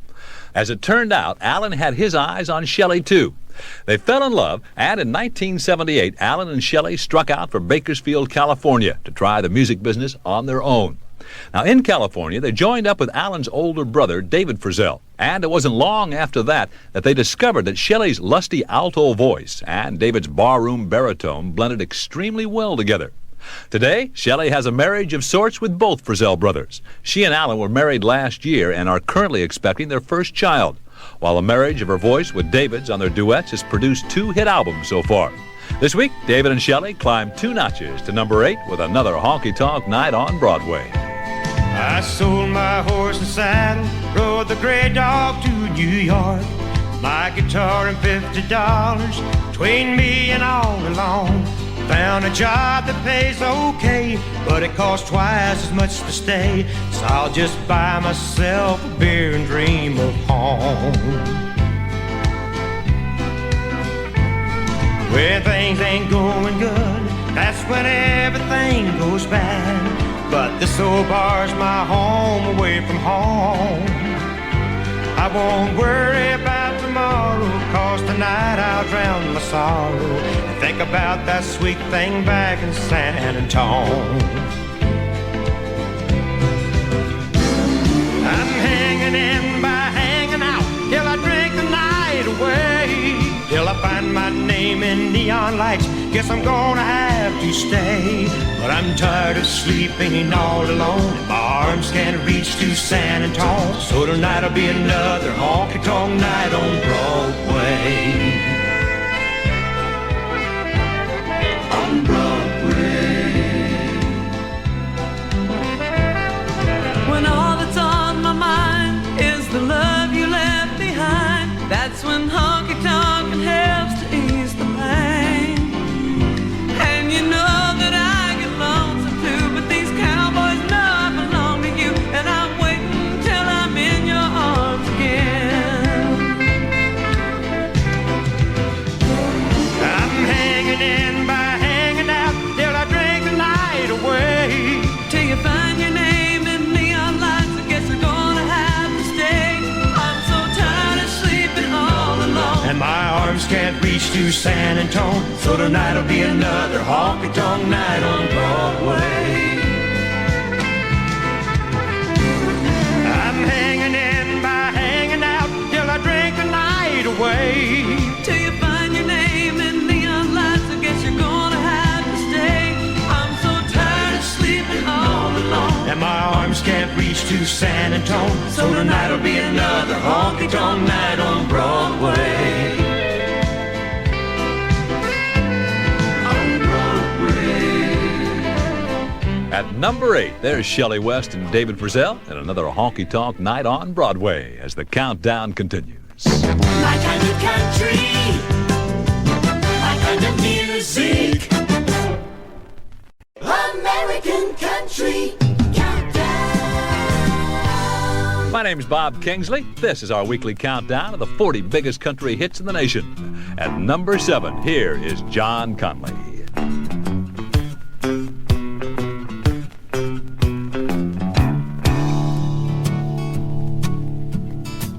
As it turned out, Alan had his eyes on Shelley, too. They fell in love, and in 1978, Alan and Shelley struck out for Bakersfield, California to try the music business on their own. Now, in California, they joined up with Alan's older brother, David Frizzell, and it wasn't long after that they discovered that Shelley's lusty alto voice and David's barroom baritone blended extremely well together. Today, Shelley has a marriage of sorts with both Frizzell brothers. She and Alan were married last year and are currently expecting their first child, while the marriage of her voice with David's on their duets has produced 2 hit albums so far. This week, David and Shelley climbed 2 notches to number 8 with another honky-tonk night on Broadway. I sold my horse and saddle, rode the gray dog to New York. My guitar and $50 between me and all alone. Found a job that pays okay, but it costs twice as much to stay. So I'll just buy myself a beer and dream of home. When things ain't going good, that's when everything goes bad. But this old bar's my home away from home. I won't worry about tomorrow, 'cause tonight I'll drown my sorrow and think about that sweet thing back in San Antone. I'm hanging in by hanging out till I drink the night away, till I find my name in neon lights. Guess I'm gonna have to stay, but I'm tired of sleeping all alone. My arms can't reach to San Antone, so tonight'll be another honky-tonk night on Broadway. On Broadway. When all that's on my mind is the love you left behind, that's when honky-tonk helps to ease the pain. And you know that I get lonesome too, but these cowboys know I belong to you, and I'm waiting till I'm in your arms again. I'm hanging in by hanging out till I drink the night away, till you find your name in neon lights. I guess you're gonna have to stay. I'm so tired of sleeping all alone, and my arms can't reach to San Antone, so tonight'll be another honky-tonk night on Broadway. I'm hanging in by hanging out till I drink the night away, till you find your name in neon lights. I guess you're gonna have to stay. I'm so tired of sleeping all alone, and my arms can't reach to San Antone, so tonight'll be another honky-tonk night on Broadway. At number 8, there's Shelley West and David Frizzell in another honky-tonk night on Broadway as the countdown continues. My kind of country, my kind of music. American Country Countdown. My name's Bob Kingsley. This is our weekly countdown of the 40 biggest country hits in the nation. At number 7, here is John Conley.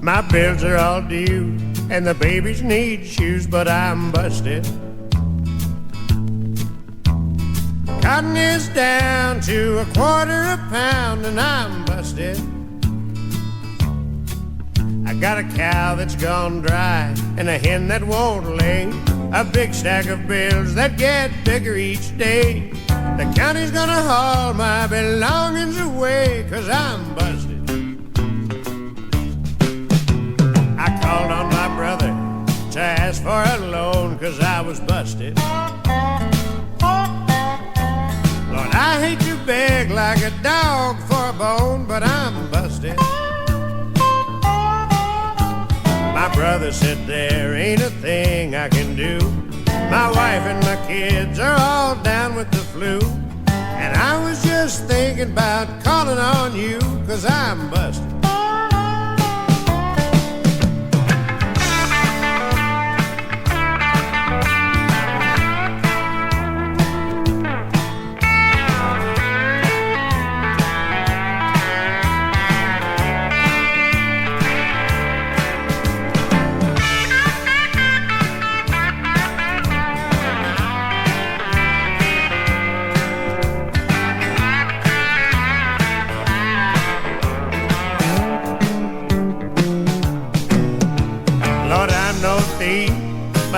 My bills are all due, and the babies need shoes, but I'm busted. Cotton is down to $1/4 a pound, and I'm busted. I got a cow that's gone dry, and a hen that won't lay, a big stack of bills that get bigger each day. The county's gonna haul my belongings away, 'cause I'm busted. I called on my brother to ask for a loan, 'cause I was busted. Lord, I hate to beg like a dog for a bone, but I'm busted. My brother said there ain't a thing I can do. My wife and my kids are all down with the flu, and I was just thinking about calling on you, 'cause I'm busted.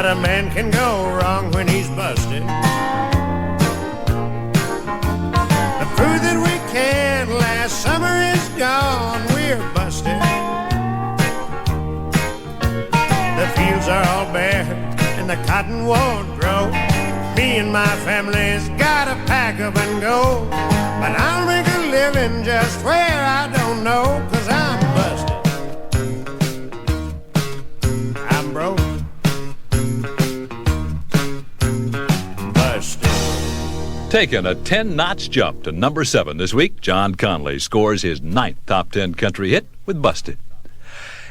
but a man can go wrong when he's busted. The food that we canned last summer is gone, we're busted. The fields are all bare and the cotton won't grow. Me and my family's gotta pack up and go. But I'll make a living just where I don't know, 'cause I'm busted. I'm broke. Busted. Taking a 10-notch jump to number 7 this week, John Conley scores his 9th top 10 country hit with Busted.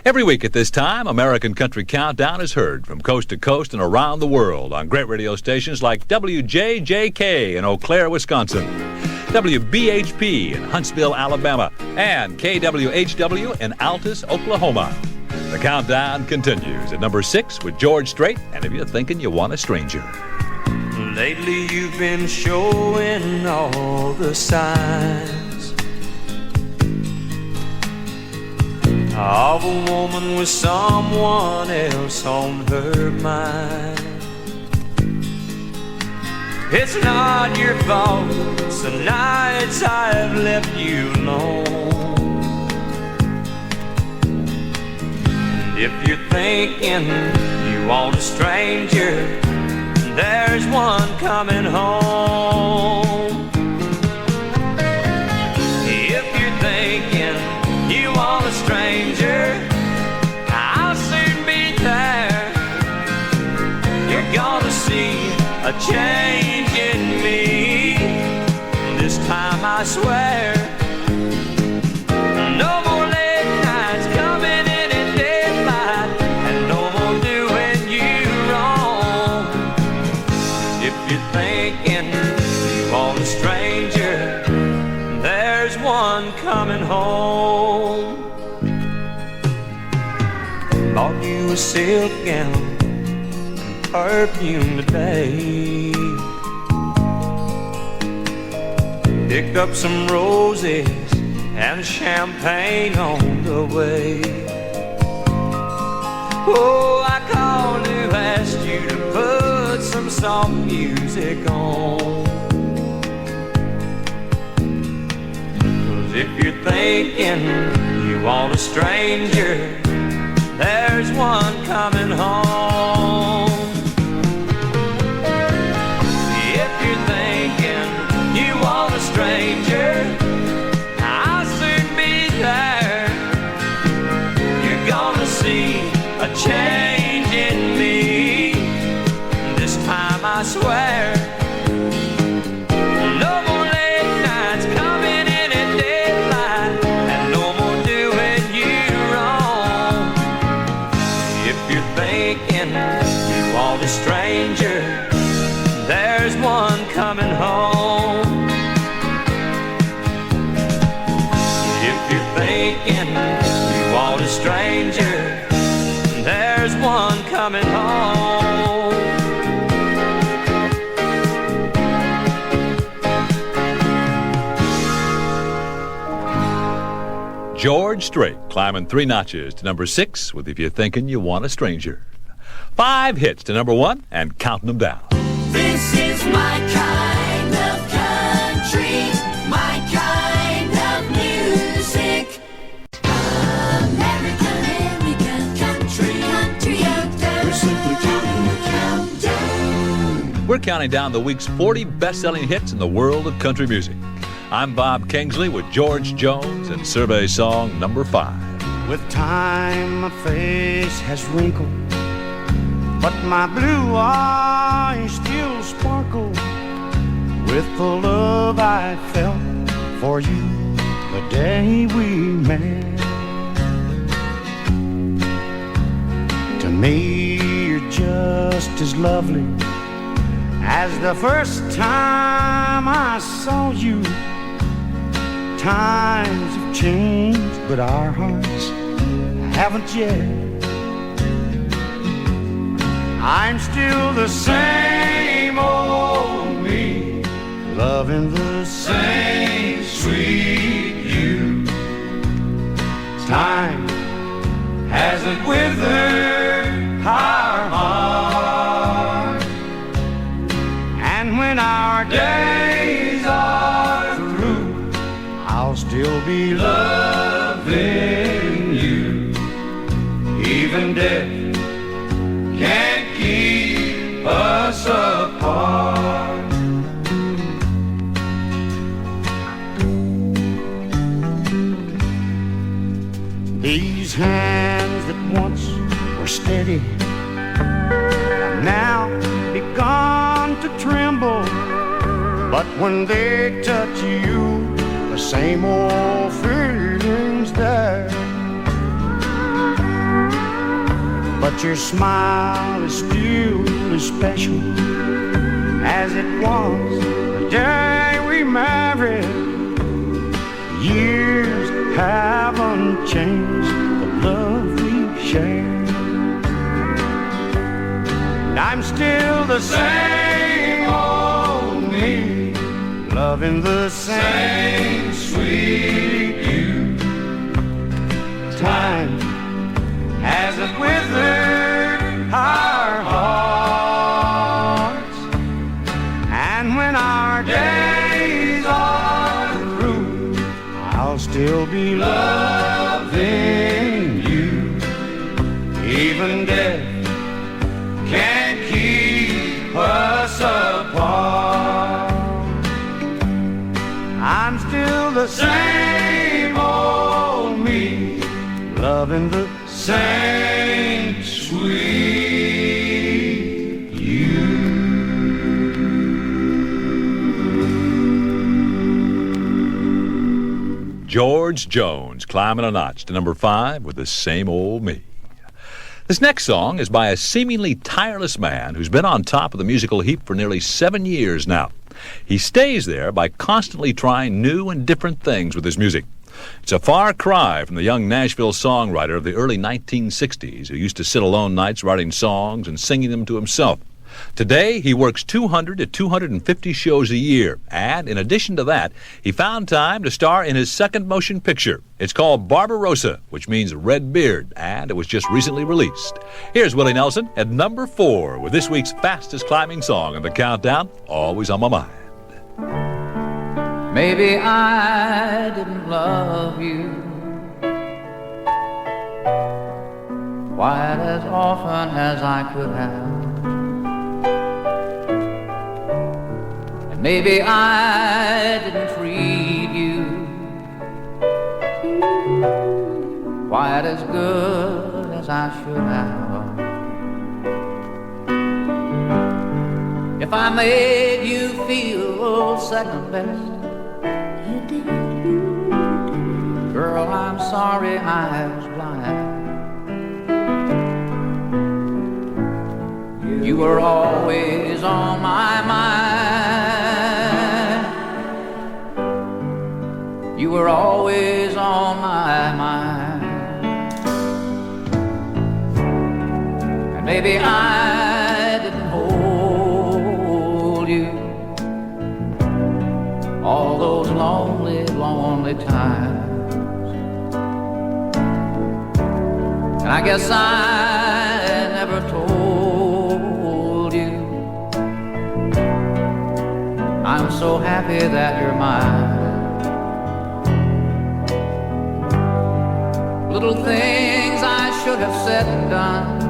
Every week at this time, American Country Countdown is heard from coast to coast and around the world on great radio stations like WJJK in Eau Claire, Wisconsin, WBHP in Huntsville, Alabama, and KWHW in Altus, Oklahoma. The countdown continues at number 6 with George Strait, and If You're Thinking You Want a Stranger. Lately you've been showing all the signs of a woman with someone else on her mind. It's not your fault, some nights I've left you alone. And if you're thinking you want a stranger, there's one coming home. If you're thinking you want a stranger, I'll soon be there. You're gonna see a change in me. This time I swear, no more late nights coming in at daylight, and no more doing you wrong. If you're thinking you want a stranger, there's one coming home. Bought you a silk gown and perfume today. Picked up some roses and champagne on the way. Oh, I called to ask you to put some soft music on. 'Cause if you're thinking you want a stranger, there's one coming home. If you're thinking you want a stranger, I'll soon be there. You're gonna see a change in me. This time I swear, no more late nights coming in at daylight, and no more doing you wrong. If you're thinking you want a stranger, there's one coming home. If you're thinking you want a stranger, there's one coming home. George Strait climbing 3 notches to number 6 with If You're Thinking You Want a Stranger. 5 hits to number 1 and counting them down. This is my kind of country, my kind of music. American country, We're simply counting the countdown. We're counting down the week's 40 best-selling hits in the world of country music. I'm Bob Kingsley with George Jones and survey song number 5. With time my face has wrinkled, but my blue eyes still sparkle with the love I felt for you the day we met. To me you're just as lovely as the first time I saw you. Times have changed, but our hearts haven't yet. I'm still the same old me, loving the same sweet you. Time hasn't withered our hearts. death can't keep us apart. These hands that once were steady have now begun to tremble. But when they touch you, the same old feeling's there. But your smile is still as special as it was the day we married. Years haven't changed the love we shared. And I'm still the same old me, loving the same sweet you. Time hasn't withered our hearts, and when our days are through, I'll still be loving you. Even death can't keep us apart. I'm still the same old me, loving the same sweet you. George Jones climbing a notch to number 5 with the same old me. This next song is by a seemingly tireless man who's been on top of the musical heap for nearly 7 years now. He stays there by constantly trying new and different things with his music. It's a far cry from the young Nashville songwriter of the early 1960s who used to sit alone nights writing songs and singing them to himself. Today, he works 200 to 250 shows a year, and in addition to that, he found time to star in his second motion picture. It's called Barbarossa, which means red beard, and it was just recently released. Here's Willie Nelson at number 4 with this week's fastest climbing song in the countdown, Always on My Mind. Maybe I didn't love you quite as often as I could have. And maybe I didn't treat you quite as good as I should have. If I made you feel second best, girl, I'm sorry I was blind. You were always on my mind. You were always on my mind. And maybe I didn't hold you all those lonely, lonely times. And I guess I never told you I'm so happy that you're mine. Little things I should have said and done,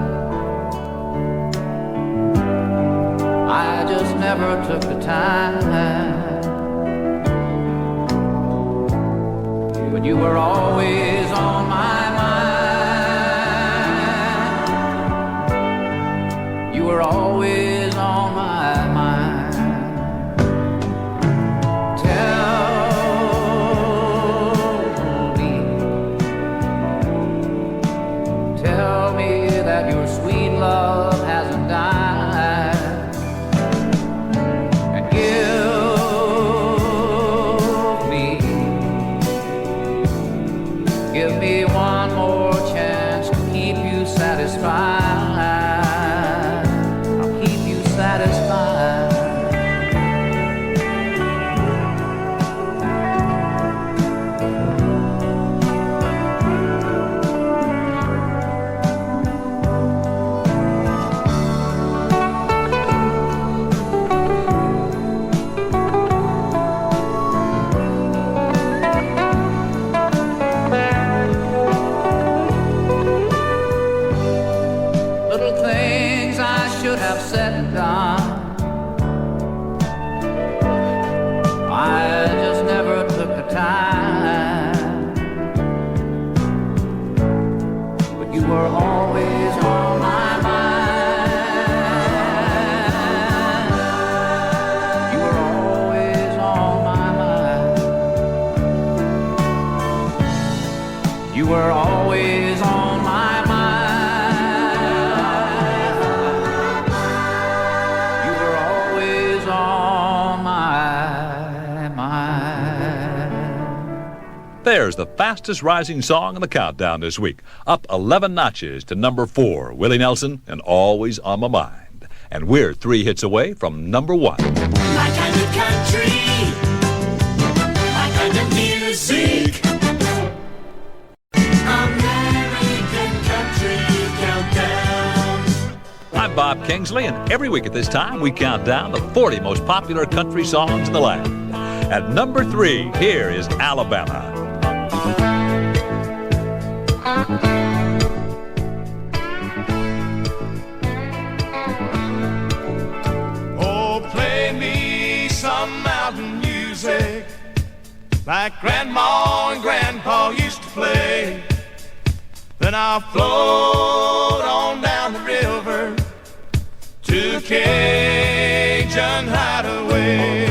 I just never took the time. But you were always on my mind. You were always on my mind. Tell me that your sweet love hasn't died. And give me one there's the fastest rising song in the countdown this week. Up 11 notches to number 4, Willie Nelson and Always on My Mind. And we're 3 hits away from number 1. My kind of country, my kind of music. American Country Countdown. I'm Bob Kingsley, and every week at this time we count down the 40 most popular country songs in the land. At number 3, here is Alabama. Oh, play me some mountain music like Grandma and Grandpa used to play. Then I'll float on down the river to Cajun Hideaway.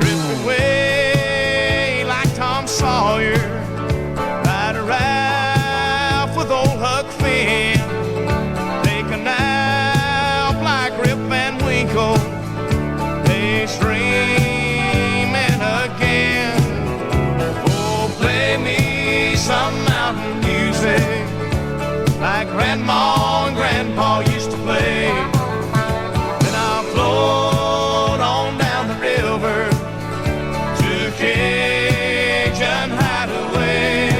Drift away like Tom Sawyer, ride a raft with old Huck Finn. Take a nap like Rip Van Winkle, daydreaming again. Oh, play me some mountain music like Grandma and Grandpa used to play. Then I'll float on down the river to Cajun Hideaway.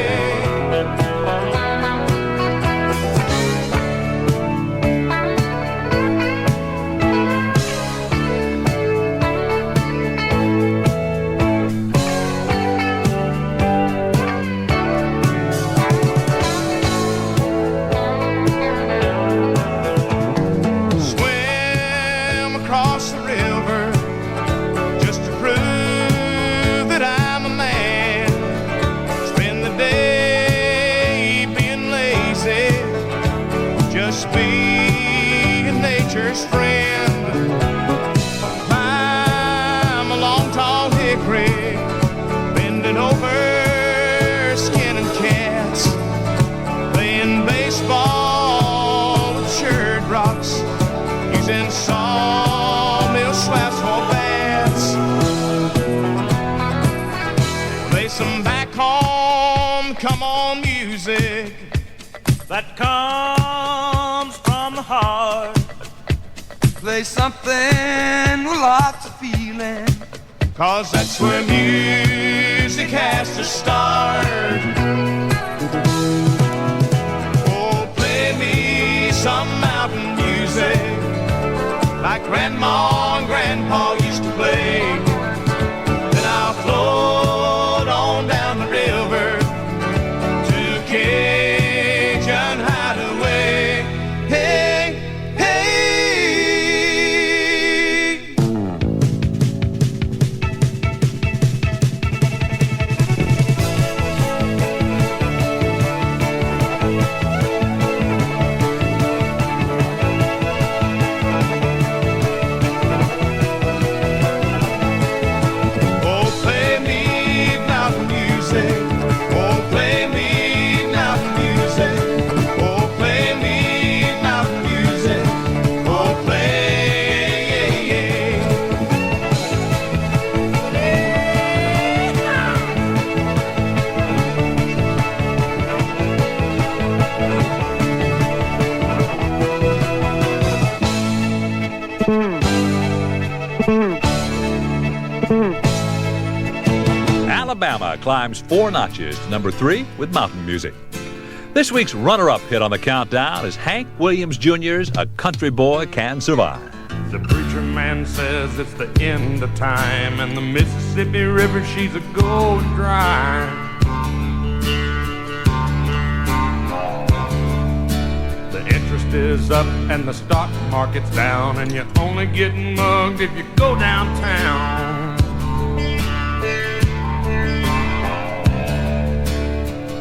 Swim across the river just to prove that I'm a man. Spend the day being lazy, just being nature's friend. Climb a long tall hickory, bending over, skinning cats, playing baseball with shirred rocks, using sawmill swaps for bats. Play some back home, come on music that comes from the heart. Play something with lots of feeling, 'cause that's where music has to start. Oh, play me some mountain music like Grandma and Grandpa used to play. Then I'll float on down the river to Cajun Hideaway. Hey, hey. Oh, play me mountain music. Oh, play me mountain music. Oh, play me mountain music. Oh, play, yeah, Alabama climbs 4 notches to number 3 with mountain music. This week's runner-up hit on the countdown is Hank Williams Jr.'s A Country Boy Can Survive. The preacher man says it's the end of time, and the Mississippi River, she's a-going dry. The interest is up and the stock market's down, and you're only getting mugged if you go downtown.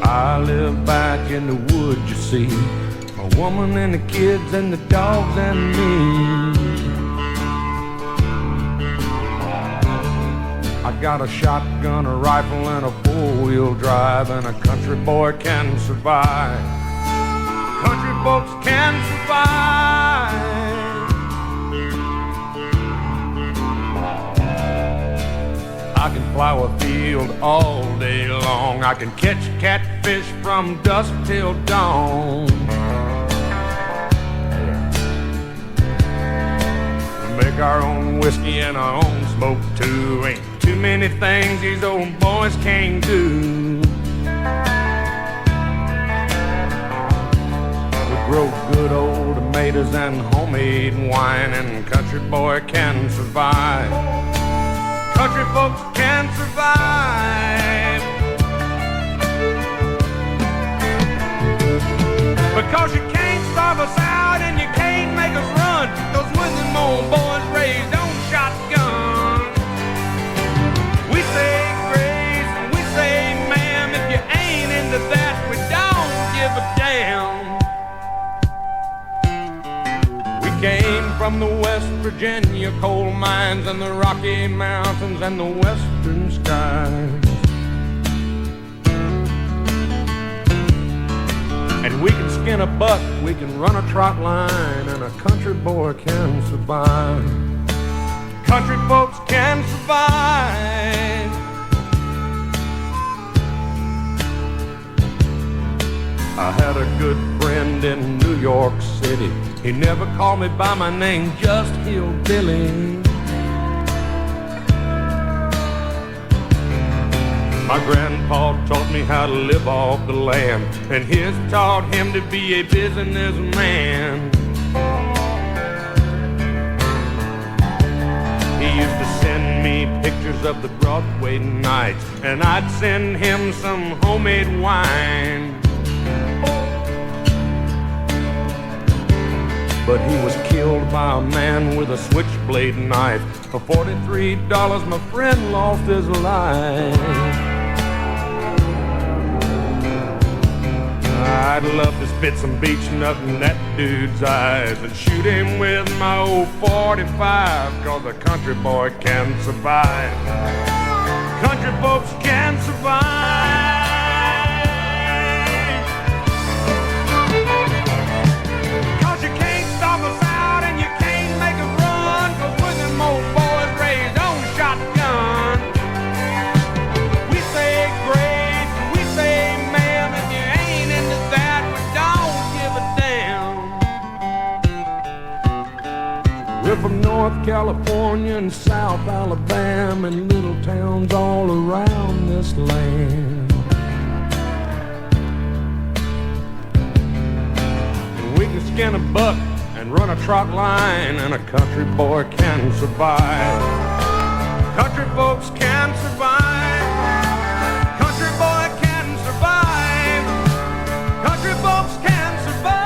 I live back in the woods, you see, a woman and the kids and the dogs and me. I got a shotgun, a rifle, and a four-wheel drive, and a country boy can survive. Country folks can survive. I can plow a field all day long. I can catch catfish from dusk till dawn. We make our own whiskey and our own smoke too. Ain't too many things these old boys can't do. We grow good old tomatoes and homemade wine, and country boy can survive. Country folks can survive. Because you can't starve us out and you can't make us run. Those when them old boys raised on shotgun. We say grace and we say ma'am. If you ain't into that, we don't give a damn. We came from the West Virginia coal mines and the Rocky Mountains and the western skies. And we can skin a buck, we can run a trot line, and a country boy can survive. Country folks can survive. I had a good friend in New York City. He never called me by my name, just Hillbilly. My grandpa taught me how to live off the land, and his taught him to be a businessman. He used to send me pictures of the Broadway nights, and I'd send him some homemade wine. But he was killed by a man with a switchblade knife. For $43, my friend lost his life. I'd love to spit some beach nut in that dude's eyes and shoot him with my old 45, 'cause a country boy can survive. Country folks can survive. We're from North California and South Alabama and little towns all around this land. And we can skin a buck and run a trot line, and a country boy can survive. Country folks can survive. Country boy can survive. Country folks can survive.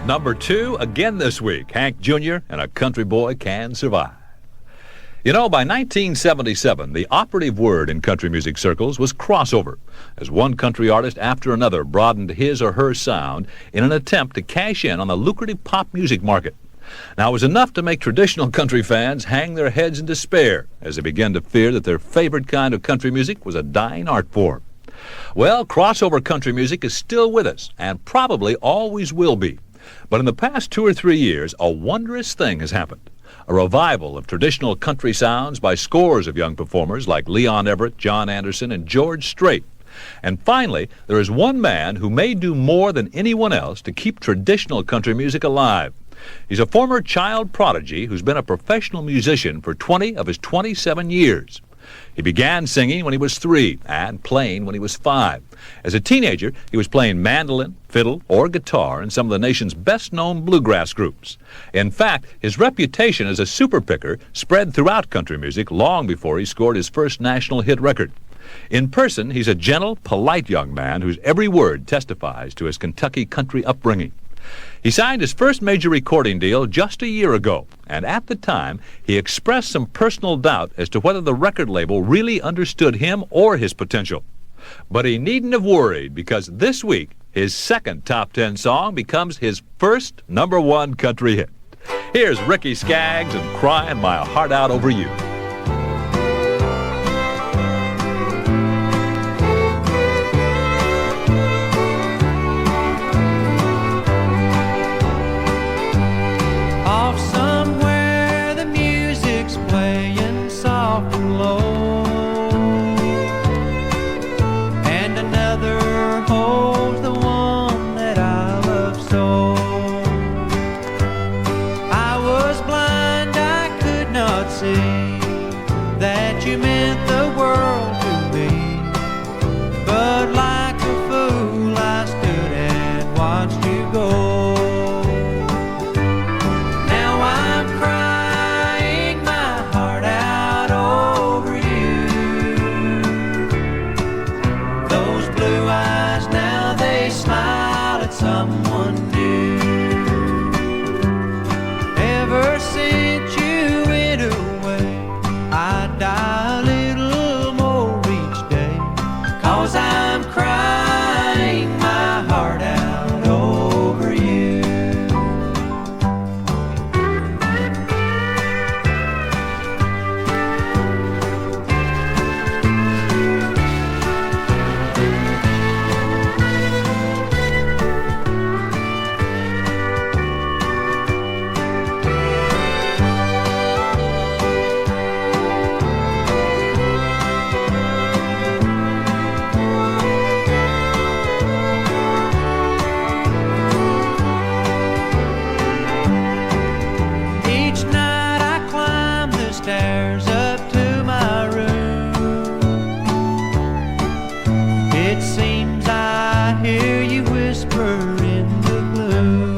Number 2 again this week, Hank Jr. and A Country Boy Can Survive. You know, by 1977, the operative word in country music circles was crossover, as one country artist after another broadened his or her sound in an attempt to cash in on the lucrative pop music market. Now, it was enough to make traditional country fans hang their heads in despair as they began to fear that their favorite kind of country music was a dying art form. Well, crossover country music is still with us, and probably always will be. But in the past 2 or 3 years, a wondrous thing has happened. A revival of traditional country sounds by scores of young performers like Leon Everett, John Anderson, and George Strait. And finally, there is one man who may do more than anyone else to keep traditional country music alive. He's a former child prodigy who's been a professional musician for 20 of his 27 years. He began singing when he was 3 and playing when he was 5. As a teenager, he was playing mandolin, fiddle, or guitar in some of the nation's best-known bluegrass groups. In fact, his reputation as a super picker spread throughout country music long before he scored his first national hit record. In person, he's a gentle, polite young man whose every word testifies to his Kentucky country upbringing. He signed his first major recording deal just a year ago, and at the time, he expressed some personal doubt as to whether the record label really understood him or his potential. But he needn't have worried, because this week, his second top 10 song becomes his first #1 country hit. Here's Ricky Skaggs and Crying My Heart Out Over You. I'm crying my heart out over you. Each night I climb the stairs up to my room. It seems I hear you whisper in the gloom.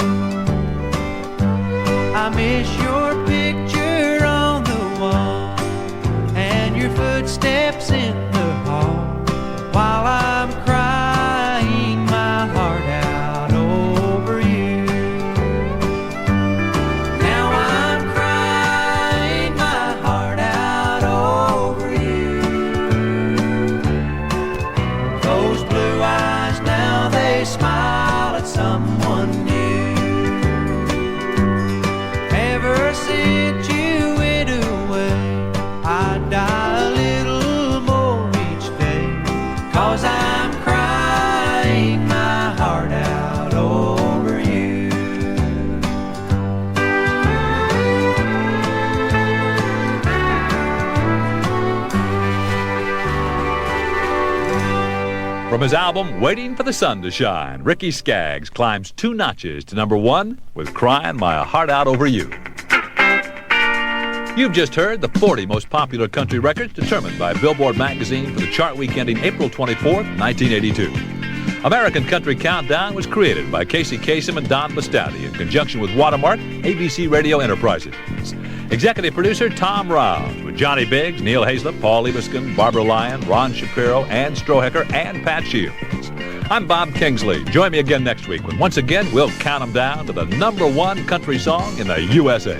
I miss your picture on the wall and your footsteps in the hall while I'm crying my heart out over you. Now I'm crying my heart out over you. Those blue eyes now, they smile at someone new. Ever since you went away, I die a little more each day, 'cause I'm crying my heart out over you. From his album, Waiting for the Sun to Shine, Ricky Skaggs climbs 2 notches to number 1 with Crying My Heart Out Over You. You've just heard the 40 most popular country records determined by Billboard magazine for the chart week ending April 24th, 1982. American Country Countdown was created by Casey Kasem and Don Bastati in conjunction with Watermark, ABC Radio Enterprises. Executive producer Tom Rouse, with Johnny Biggs, Neil Hazlett, Paul Ebuskin, Barbara Lyon, Ron Shapiro, Ann Strohecker, and Pat Shields. I'm Bob Kingsley. Join me again next week when once again we'll count them down to the number 1 country song in the USA.